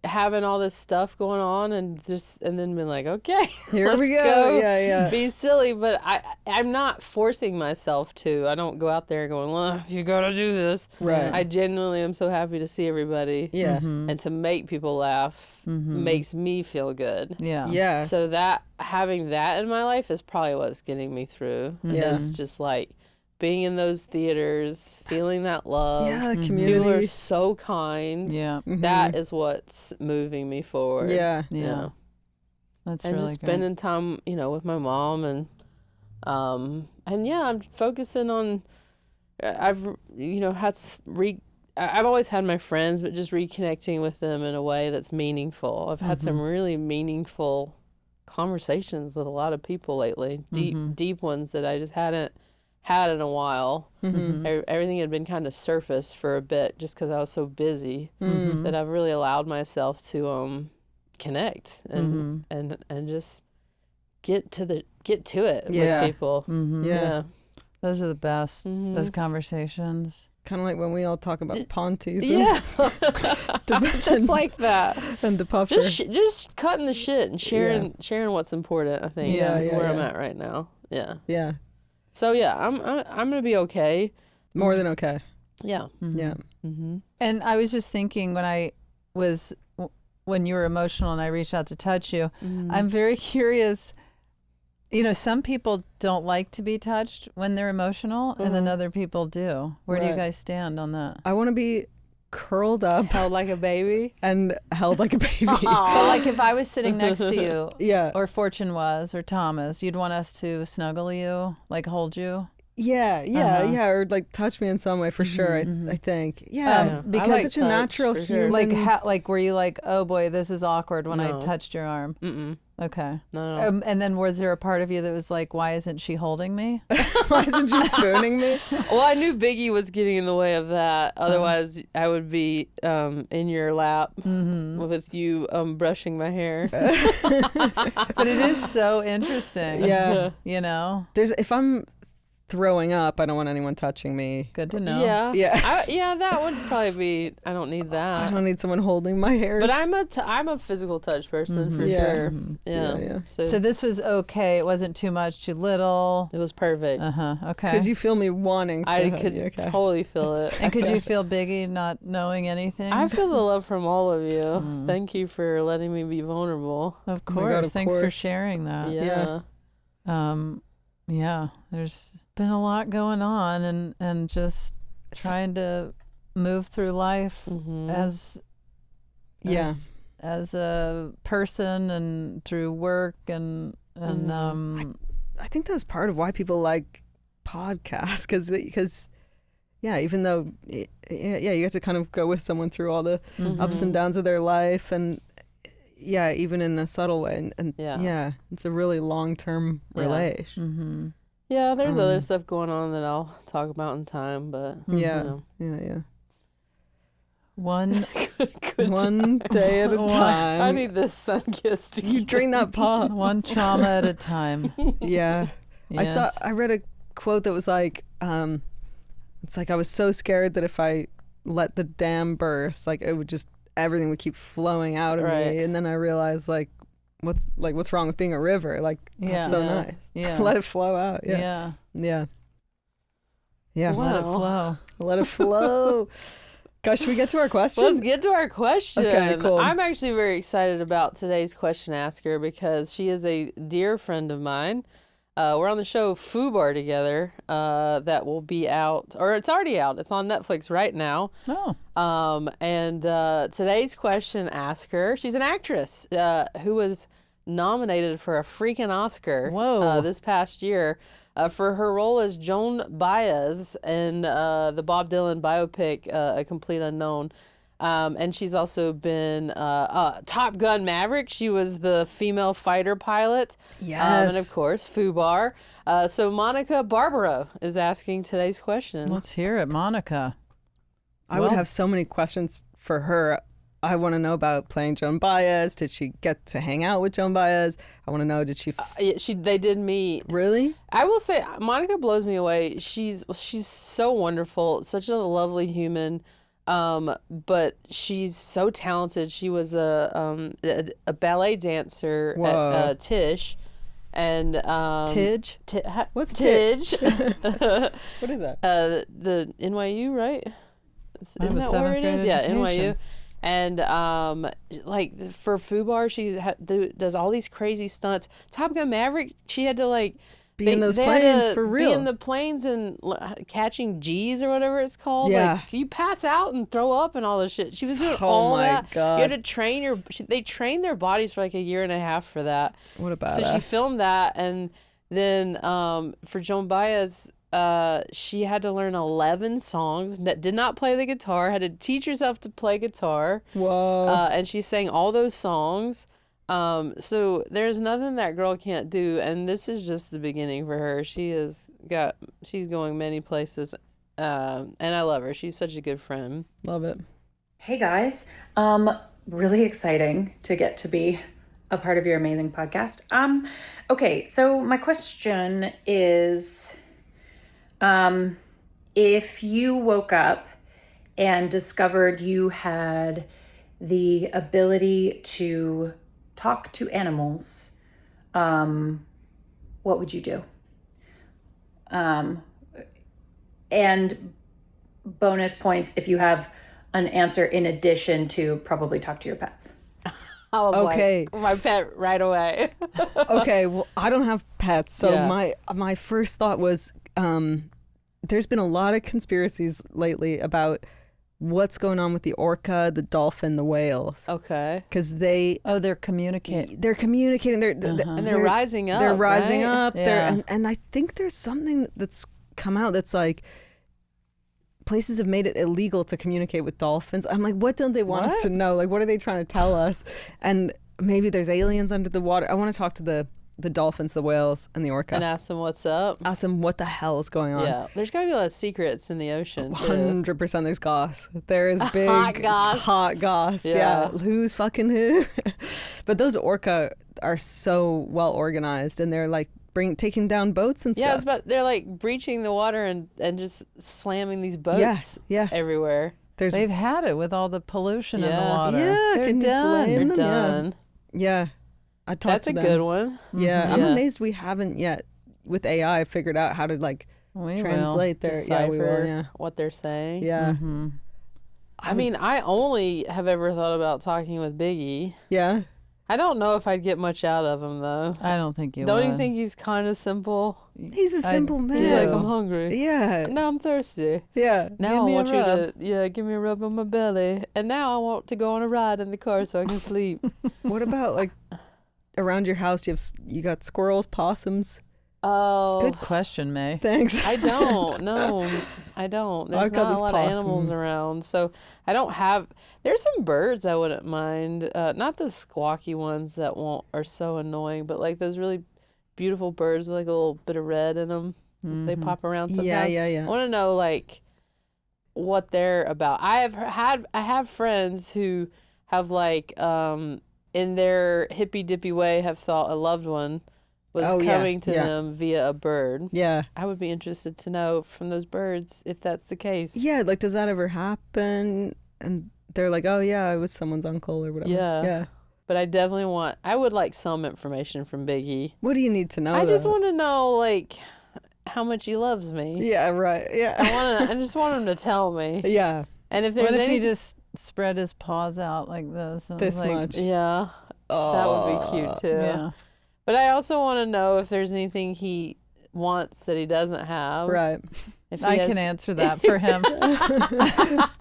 having all this stuff going on, and then being like, okay, Here let's we go. Yeah. be silly. But I'm not forcing myself to. I don't go out there going, well, you gotta do this. Right. I genuinely am so happy to see everybody. Yeah. And to make people laugh makes me feel good. Yeah. Yeah. So that having that in my life is probably what's getting me through. Yeah. It's just like being in those theaters, feeling that love. Yeah, People are community. so kind. Yeah. That is what's moving me forward. Yeah. You Yeah. know? That's And really just great. spending time, with my mom and yeah, I'm focusing on. I've I've always had my friends, but just reconnecting with them in a way that's meaningful. I've had some really meaningful conversations with a lot of people lately, deep ones that I just hadn't had in a while. Everything had been kind of surface for a bit just because I was so busy that I've really allowed myself to connect and just get to it Yeah. with people. Yeah. Those are the best. Those conversations. Kind of like when we all talk about Ponties. Yeah, And just like that. and DePuffer. Just cutting the shit and sharing what's important. I think Yeah, is yeah, where I'm yeah. at right now. Yeah. Yeah. So yeah, I'm gonna be okay. More than okay. Yeah. Yeah. And I was just thinking when you were emotional and I reached out to touch you, I'm very curious. Some people don't like to be touched when they're emotional, and then other people do. Where do you Right. guys stand on that? I want to be curled up Held like a baby. and held like a baby. But like if I was sitting next to you, Yeah. or Fortune was, or Thomas, you'd want us to snuggle you, like hold you? Yeah, or like touch me in some way for sure. I think, yeah, because I like it's such a touch, natural for sure. human. Like were you like, oh boy, this is awkward when I No. touched your arm? Mm-mm. Okay. No. And then was there a part of you that was like, why isn't she holding me? Why isn't she spooning me? Well, I knew Biggie was getting in the way of that. Otherwise, I would be in your lap with you brushing my hair. But it is so interesting. Yeah. If I'm throwing up, I don't want anyone touching me. Good to know. Yeah. Yeah. That would probably be. I don't need that. I don't need someone holding my hair. But I'm a physical touch person for Yeah. sure. Yeah. Yeah. So this was okay. It wasn't too much, too little. It was perfect. Okay. Could you feel me wanting to? I hug could you? Okay. totally feel it. And could you feel Biggie not knowing anything? I feel the love from all of you. Thank you for letting me be vulnerable. Of Oh my course. God, of Thanks for course. sharing that. Yeah. Yeah. There's been a lot going on and just trying to move through life as a person and through work and I think that's part of why people like podcasts because even though you get to kind of go with someone through all the ups and downs of their life and even in a subtle way and it's a really long-term relation. Yeah, there's other stuff going on that I'll talk about in time, but Yeah. one One day at a time. I need this sun kiss to You drink that pop. one trauma at a time. Yeah. Yes. I read a quote that was like, it's like I was so scared that if I let the dam burst, like everything would keep flowing out of Right. me. And then I realized what's wrong with being a river? Like, that's so Yeah. nice. Yeah. Let it flow out. Yeah. Yeah. Yeah. Yeah. Wow. Let it flow. Let it flow. Gosh, should we get to our question? Let's get to our question. Okay, cool. I'm actually very excited about today's question asker because she is a dear friend of mine. We're on the show FUBAR together. That will be out, or it's already out. It's on Netflix right now. Oh. And today's question asker, she's an actress who was nominated for a freaking Oscar. Whoa. This past year. For her role as Joan Baez in the Bob Dylan biopic, A Complete Unknown. And she's also been Top Gun Maverick. She was the female fighter pilot. Yes. And of course, FUBAR. So Monica Barbaro is asking today's question. Let's hear it, Monica. I would have so many questions for her I want to know about playing Joan Baez. Did she get to hang out with Joan Baez? I want to know, did she... Yeah, they did meet. Really? I will say Monica blows me away. She's so wonderful, such a lovely human. But she's so talented. She was a ballet dancer Whoa. at Tisch. And Tidge? What's Tidge? What is that? The NYU, right? I have Isn't a that where it seventh is? grade Yeah, education. NYU. And like for FUBAR, she does all these crazy stunts. Top Gun Maverick, she had to like Be in those they had planes to for Be real. in the planes and catching G's or whatever it's called. Yeah. Like you pass out and throw up and all this shit. She was doing Oh all my that. God. You had to train they trained their bodies for like a year and a half for that. What a So she badass. filmed that, and then for Joan Baez, she had to learn 11 songs. Did not play the guitar. Had to teach herself to play guitar. Whoa. And she sang all those songs. So there's nothing that girl can't do, and this is just the beginning for her. She's going many places, and I love her. She's such a good friend. Love it. Hey guys, really exciting to get to be a part of your amazing podcast. Okay, so my question is, if you woke up and discovered you had the ability to talk to animals, what would you do? And bonus points if you have an answer in addition to probably talk to your pets. I was Okay. like, my pet right away. Okay, well, I don't have pets, so Yeah. my first thought was, there's been a lot of conspiracies lately about what's going on with the orca, the dolphin, the whales, Okay. because They're communicating. they're communicating. And they're rising up. They're rising right? up. Yeah. And I think there's something that's come out that's like places have made it illegal to communicate with dolphins. I'm like, what don't they want us to know? Like, what are they trying to tell us? And maybe there's aliens under the water. I want to talk to the dolphins, the whales, and the orca. And ask them what's up. Ask them what the hell is going on. Yeah. There's got to be a lot of secrets in the ocean, too. 100% there's goss. There is big Hot goss. hot goss. Yeah. Yeah. Who's fucking who? But those orca are so well organized, and they're like taking down boats and Yeah, stuff. it's about they're like breaching the water and just slamming these boats yeah. everywhere. There's They've had it with all the pollution in the Yeah. water. Yeah, They're can you done. blame They're them? Yeah. done. yeah. I talked That's to a them. good one. Yeah, I'm Yeah. amazed we haven't yet with AI figured out how to like We translate their Decipher we will, yeah. what they're saying. Yeah. Mm-hmm. I mean, I only have ever thought about talking with Biggie. Yeah. I don't know if I'd get much out of him though. I don't think you Don't would. you think he's kind of simple? He's a simple man. He's like, I'm hungry. Yeah. Now I'm thirsty. Yeah. Now Give I me a want you rub. to, give me a rub on my belly. And now I want to go on a ride in the car so I can sleep. What about like around your house you got squirrels, possums? Oh, Good question, May. Thanks. I don't. No, I don't. There's I've got not a this lot of animals possum. around, so I don't have. There's some birds I wouldn't mind. Not the squawky ones that are so annoying, but like those really beautiful birds with like a little bit of red in them. They pop around sometimes. Yeah. I want to know like what they're about. I have friends who have like in their hippy dippy way have thought a loved one was Oh, yeah, coming to yeah. them via a bird. Yeah. I would be interested to know from those birds if that's the case. Yeah, like does that ever happen? And they're like, "Oh yeah, I was someone's uncle or whatever." Yeah. Yeah. But I would like some information from Biggie. What do you need to know? I just though? want to know like how much he loves me. Yeah, right. Yeah. I just want him to tell me. Yeah. And if there's What if any he just spread his paws out like this? And This was like, much. yeah, that would be cute too. Yeah. But I also want to know if there's anything he wants that he doesn't have. Right. If he I has- can answer that for him.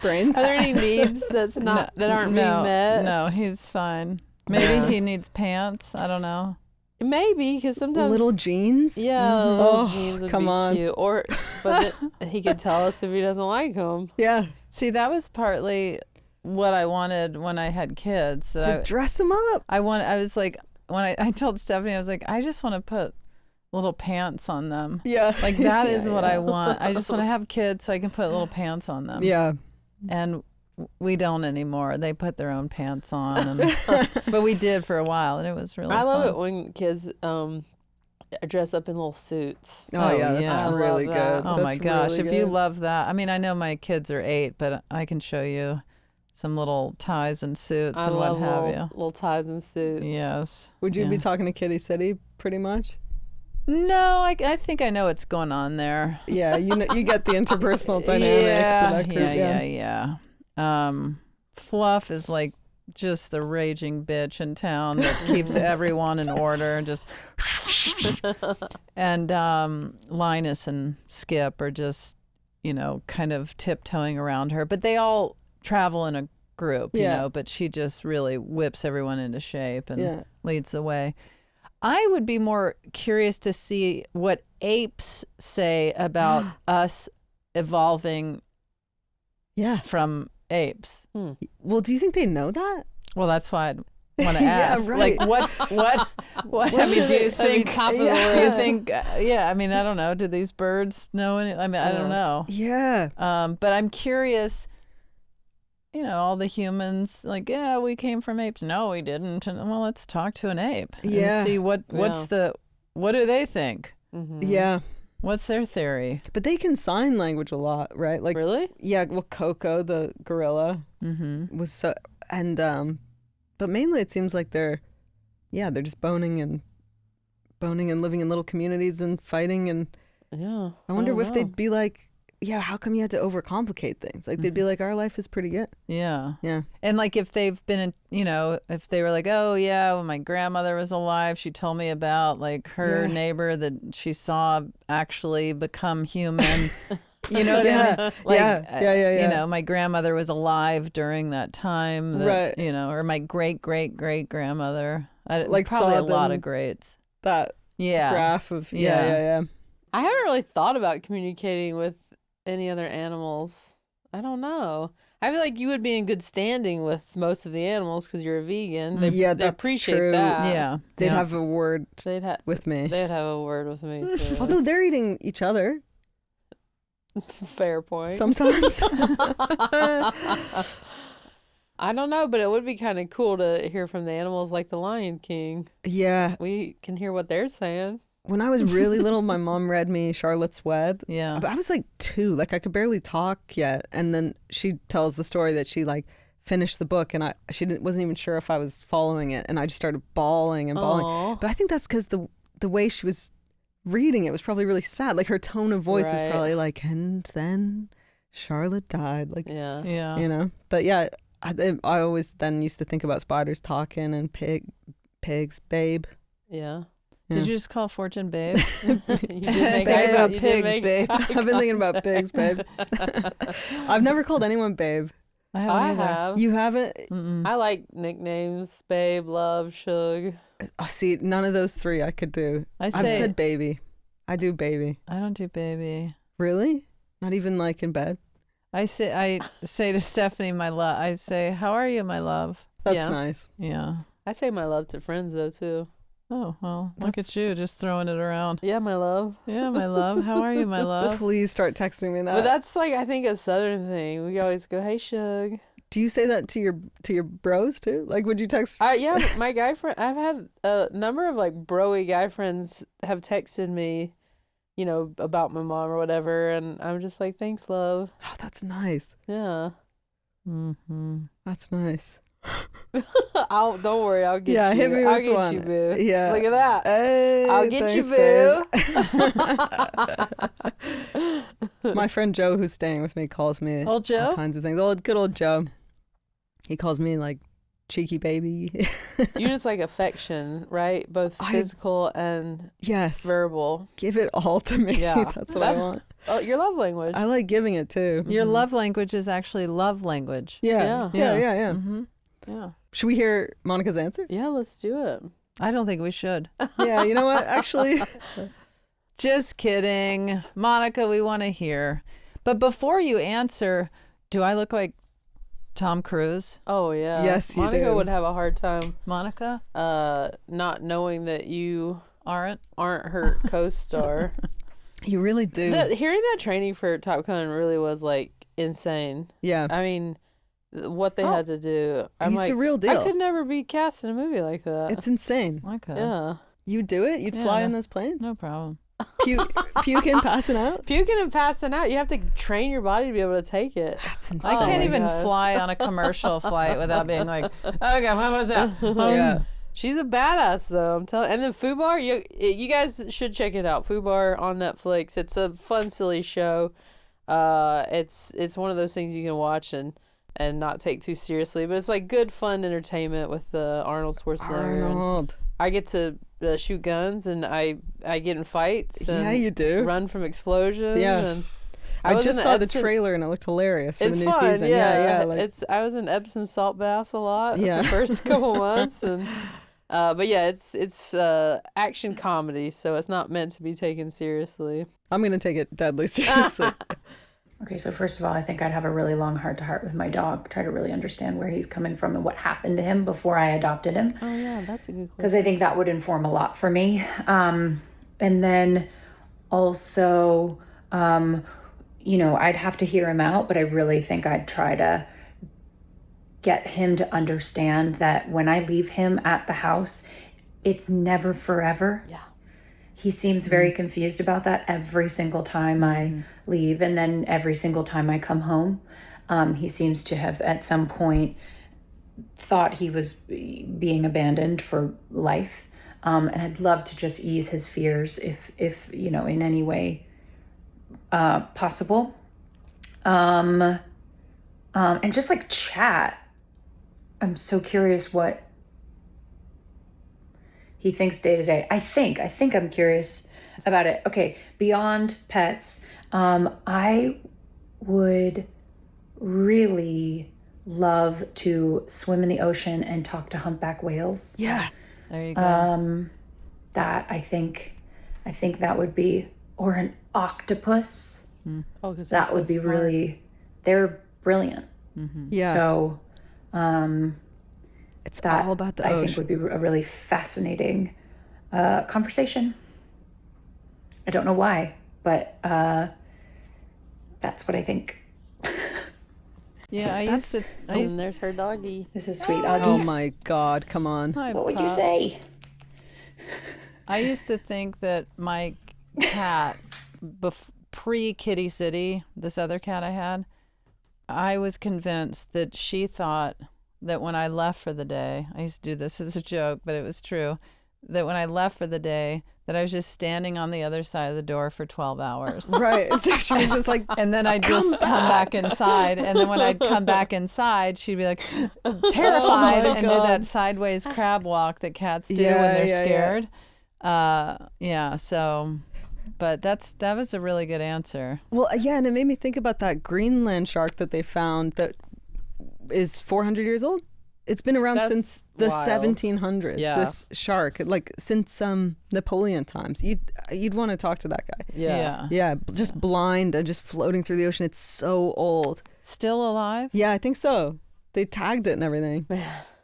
Brains. Are there any needs that aren't being met? No, he's fine. Maybe he needs pants. I don't know. Maybe because sometimes Little jeans. Yeah, Mhm. little Oh, jeans would come be on. cute. But he could tell us if he doesn't like them. Yeah. See, that was partly what I wanted when I had kids. That To dress them up. I was like, when I told Stephanie, I was like, I just want to put little pants on them. Yeah. Like that is Yeah, what yeah. I want. I just want to have kids so I can put little pants on them. Yeah. And we don't anymore. They put their own pants on, and, but we did for a while, and it was really I love fun. it when kids dress up in little suits. Oh, yeah, that's yeah. I really love that. good. Oh my That's gosh, really if you good. love that. I mean, I know my kids are 8, but I can show you some little ties and suits I and what love have little ties and suits. you. Yes. Would you Yeah. be talking to Kitty City pretty much? No, I think I know what's going on there. Yeah, you know, you get the interpersonal dynamics of that group. Yeah. Fluff is like just the raging bitch in town that keeps everyone in order. Just and Linus and Skip are just, kind of tiptoeing around her, but they all travel in a group, but she just really whips everyone into shape and leads the way. I would be more curious to see what apes say about us evolving from apes. Well, do you think they know that? Well, that's why I'd want to Yeah, ask. right. Like, what? I mean, do you think? top of the Do you list. think? I mean, I don't know. Do these birds know any? I mean, I don't know. Yeah. But I'm curious. All the humans, like, yeah, we came from apes. No, we didn't. And well, let's talk to an ape and see what do they think? Yeah. What's their theory? But they can sign language a lot, right? Like, Really? yeah, well, Coco, the gorilla, was so, and, but mainly it seems like they're just boning and living in little communities and fighting. And Yeah. I wonder don't if know. they'd be like, yeah, how come you had to overcomplicate things? Like, they'd be like, our life is pretty good. Yeah. Yeah. And like if they've been, if they were like, oh yeah, when my grandmother was alive, she told me about like her neighbor that she saw actually become human. You know what I mean? Like, Yeah. My grandmother was alive during that time. Right. Or my great Like, grandmother. probably saw a lot them- of greats. That Yeah. graph of, Yeah. I haven't really thought about communicating with any other animals. I don't know. I feel like you would be in good standing with most of the animals because you're a vegan. They, Yeah, they that's appreciate true. that. Yeah. They'd yeah. have a word They'd have with me. they'd have a word with me too. Although they're eating each other Fair point. sometimes. I don't know, but it would be kind of cool to hear from the animals like the Lion King. Yeah. We can hear what they're saying. When I was really little, my mom read me Charlotte's Web. Yeah. But I was like 2, like I could barely talk yet. And then she tells the story that she like finished the book and she wasn't even sure if I was following it. And I just started bawling and bawling. Aw. But I think that's because the way she was reading it was probably really sad. Like her tone of voice was Right. probably like, and then Charlotte died. Like, Yeah. Yeah. But yeah, I always then used to think about spiders talking and pigs, babe. Yeah. Did Yeah. you just call Fortune babe? You did make Thinking about you did pigs, make babe. eye I've been thinking about pigs, babe. I've never called anyone babe. I haven't I either. have. You haven't? Mm-mm. I like nicknames, babe, love, shug. Oh, see, none of those 3 I could do. I I've say said baby. I do baby. I don't do baby. Really? Not even like in bed? I say to Stephanie, my love. I say, "How are you, my love?" That's Yeah. nice. Yeah. I say my love to friends though too. Oh well, look That's- at you just throwing it around. Yeah, my love. Yeah, my love. How are you, my love? Please start texting me that. But that's like I think a Southern thing. We always go, "Hey, shug." Do you say that to your bros too? Like, would you text? Yeah, my guy friend. I've had a number of like broy guy friends have texted me, about my mom or whatever, and I'm just like, "Thanks, love." Oh, that's nice. Yeah. Mm-hmm. That's nice. Don't worry, I'll get Yeah, you. hit me I'll with get one. you, boo. Yeah. Look at that. Hey, I'll get you, boo. My friend Joe, who's staying with me, calls me Old Joe? all kinds of things. Good old Joe. He calls me like cheeky baby. You just like affection, right? Both physical and Yes. verbal. Give it all to me. Yeah. That's what I want. Oh, your love language. I like giving it too. Your love language is actually love language. Yeah. Yeah. Yeah. Mm-hmm. Yeah. Should we hear Monica's answer? Yeah, let's do it. I don't think we should. Yeah. You know what? Actually, Just kidding. Monica, we want to hear. But before you answer, do I look like Tom Cruise? Oh yeah. Yes, you Monica do. would have a hard time Monica? not knowing that you Aren't? her co-star. you really do. Hearing that training for Top Gun really was like insane. Yeah. I mean, what they had to do. I'm He's like, the real deal. I could never be cast in a movie like that. It's insane. I could. yeah. You'd do it? You'd fly in those planes? No problem. Puking, passing out? Puking and passing out. You have to train your body to be able to take it. That's insane. I can't my even God. fly on a commercial flight without being like, okay, what was that? Yeah. She's a badass, though. I'm telling. And then FUBAR, you guys should check it out. FUBAR on Netflix. It's a fun, silly show. It's one of those things you can watch and not take too seriously, but it's like good, fun entertainment with Arnold Schwarzenegger. Arnold. I get to shoot guns, and I get in fights. And Yeah, you do. Run from explosions. Yeah. And I was just in saw the Epsom- trailer and it looked hilarious for It's the new fun, season. yeah. Like, I was in Epsom salt baths a lot Yeah. the first couple months, and but yeah, it's action comedy, so it's not meant to be taken seriously. I'm going to take it deadly seriously. Okay, so first of all, I think I'd have a really long heart-to-heart with my dog, try to really understand where he's coming from and what happened to him before I adopted him. Oh yeah, that's a good question. Because I think that would inform a lot for me. And then also, I'd have to hear him out, but I really think I'd try to get him to understand that when I leave him at the house, it's never forever. Yeah. He seems very confused about that every single time I leave, and then every single time I come home. He seems to have at some point thought he was being abandoned for life. And I'd love to just ease his fears if in any way possible. And just like chat. I'm so curious what he thinks day to day. I think I'm curious about it. Okay, beyond pets, I would really love to swim in the ocean and talk to humpback whales. Yeah. There you go. That I think that would be, or an octopus. Oh, 'cause That they're would so be smart. really, they're brilliant. Yeah. So, it's that all about the I ocean. think would be a really fascinating conversation. I don't know why, but that's what I think. Yeah, I used to. And there's her doggy. This is sweet, Augie. Oh my God, come on. What would you say? I used to think that my cat, pre-Kitty City, this other cat I had, I was convinced that she thought that when I left for the day, I used to do this as a joke, but it was true, that when I left for the day, that I was just standing on the other side of the door for 12 hours. Right. She was just like, And then I'd just come back inside. And then when I'd come back inside, she'd be like terrified and do that sideways crab walk that cats do when they're scared. So, but that was a really good answer. well, yeah, and it made me think about that Greenland shark that they found that is 400 years old. It's been around That's since the wild. 1700s. Yeah. This shark, like since Napoleon times. You'd want to talk to that guy. Yeah. Yeah, just blind and just floating through the ocean. It's so old. Still alive? Yeah, I think so. They tagged it and everything.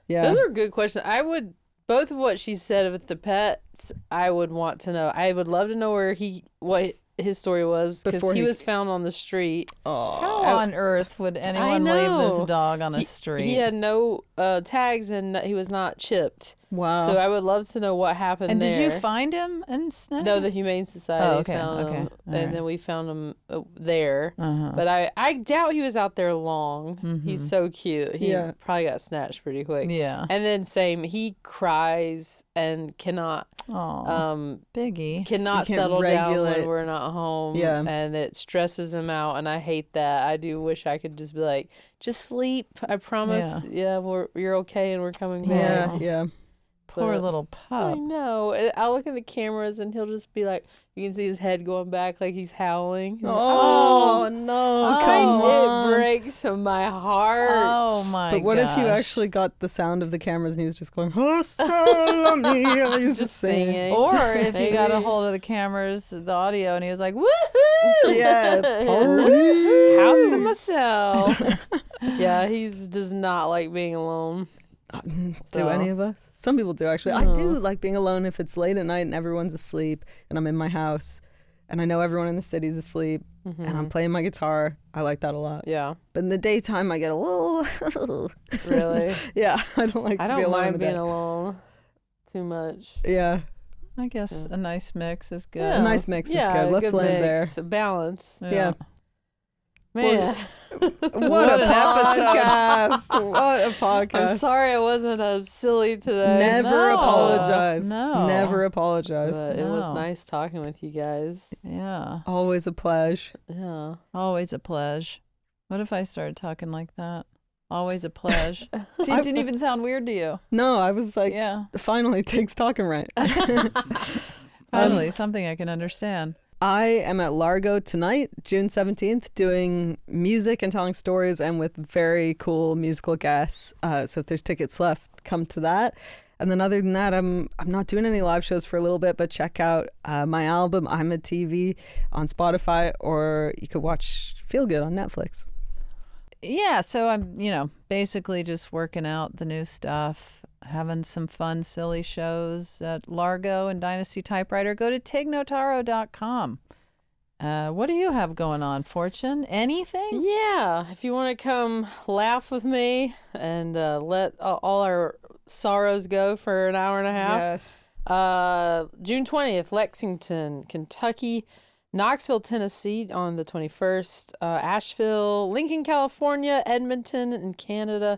Yeah. Those are good questions. I would, both of what she said with the pets, I would want to know. I would love to know what his story was, because Before he he- was found on the street. How on earth would anyone leave know. this dog on a street? He had no tags, and he was not chipped. Wow. So I would love to know what happened and there. did you find him? No, the Humane Society found okay. him, All and right. then we found him there. Uh-huh. But I doubt he was out there long. He's so cute. He Yeah. probably got snatched pretty quick. Yeah. And then same, he cries and cannot Oh, Biggie. cannot He can't settle down regulate. when we're not home. Yeah. And it stresses him out, and I hate that. I do wish I could just be like, just sleep. I promise. Yeah, you're okay, and we're coming back. yeah. Poor But- little I pup. know. And I'll look at the cameras, and he'll just be like, you can see his head going back like he's howling. He's like, Oh, no. Come on. It breaks my heart. Oh my But what if you gosh. actually got the sound of the cameras and he was just going, oh, solo mia. He was just singing. Or if you got a Maybe. hold of the cameras, the audio, and he was like, woohoo! Yeah. House to myself. Yeah, does not like being alone. Do So- any of us? Some people do, actually. I do like being alone if it's late at night and everyone's asleep and I'm in my house and I know everyone in the city's asleep, and I'm playing my guitar. I like that a lot. Yeah. But in the daytime, I get a little... Really? Yeah, I don't like I to be don't alone in mind the being day. alone too much. Yeah, I guess a nice mix is good. a nice mix is Yeah, good. Let's good land mix, there. a balance. Yeah. Man. What a an podcast! What a podcast! I'm sorry I wasn't as silly today. Never No. apologize. No. Never apologize. But it was No. nice talking with you guys. Yeah. Always a pleasure. Yeah. Always a pleasure. What if I started talking like that? Always a pleasure. See, it didn't even sound weird to you. No, I was like, Yeah. finally, Tig's talking right. Finally, something I can understand. I am at Largo tonight, June 17th, doing music and telling stories and with very cool musical guests. So if there's tickets left, come to that. And then other than that, I'm not doing any live shows for a little bit, but check out my album, I'm a TV, on Spotify, or you could watch Feel Good on Netflix. Yeah, so I'm, basically just working out the new stuff, having some fun, silly shows at Largo and Dynasty Typewriter. Go to tignotaro.com. What do you have going on, Fortune? Anything? Yeah. If you want to come laugh with me and let all our sorrows go for an hour and a half. Yes. June 20th, Lexington, Kentucky. Knoxville, Tennessee on the 21st, Asheville, Lincoln, California, Edmonton in Canada,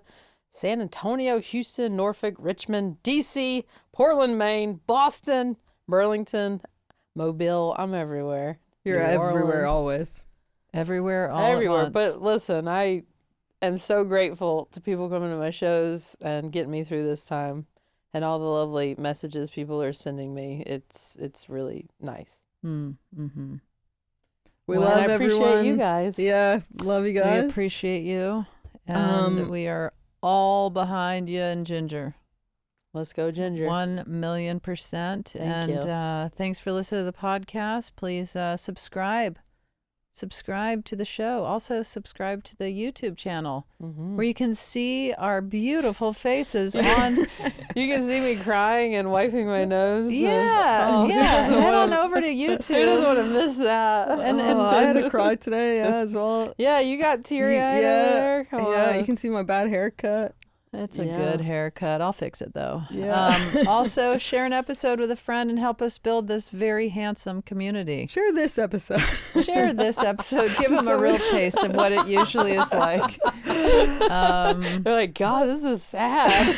San Antonio, Houston, Norfolk, Richmond, D.C., Portland, Maine, Boston, Burlington, Mobile. I'm everywhere. You're New everywhere, Orleans. always. Everywhere, all Everywhere. at once. But listen, I am so grateful to people coming to my shows and getting me through this time and all the lovely messages people are sending me. It's really nice. Mm-hmm. We Well, love I appreciate everyone. you guys. Yeah, love you guys. We appreciate you. And we are all behind you and Ginger. Let's go, Ginger. 1,000,000%. Thank you. Thanks for listening to the podcast. Please subscribe. Subscribe to the show. Also subscribe to the YouTube channel where you can see our beautiful faces on. You can see me crying and wiping my nose. Yeah, Who yeah. doesn't Head on wanna- over to Who doesn't YouTube. want to miss that? I had to cry today, as well. Yeah, you got teary-eyed Yeah, over there. Come yeah, on. you can see my bad haircut. It's a Yeah. good haircut. I'll fix it though. Yeah. Also, share an episode with a friend and help us build this very handsome community. Share this episode. Share this episode. Give them a real taste of what it usually is like. They're like, God, this is sad.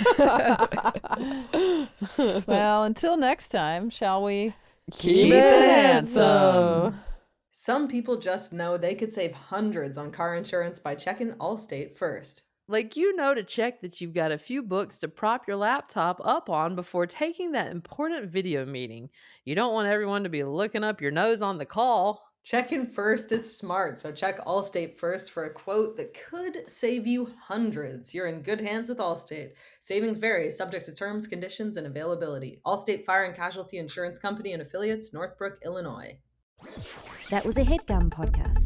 Well, until next time, shall we? Keep it handsome. Some people just know they could save hundreds on car insurance by checking Allstate first. Like, to check that you've got a few books to prop your laptop up on before taking that important video meeting. You don't want everyone to be looking up your nose on the call. Checking first is smart, so check Allstate first for a quote that could save you hundreds. You're in good hands with Allstate. Savings vary, subject to terms, conditions, and availability. Allstate Fire and Casualty Insurance Company and Affiliates, Northbrook, Illinois. That was a HeadGum podcast.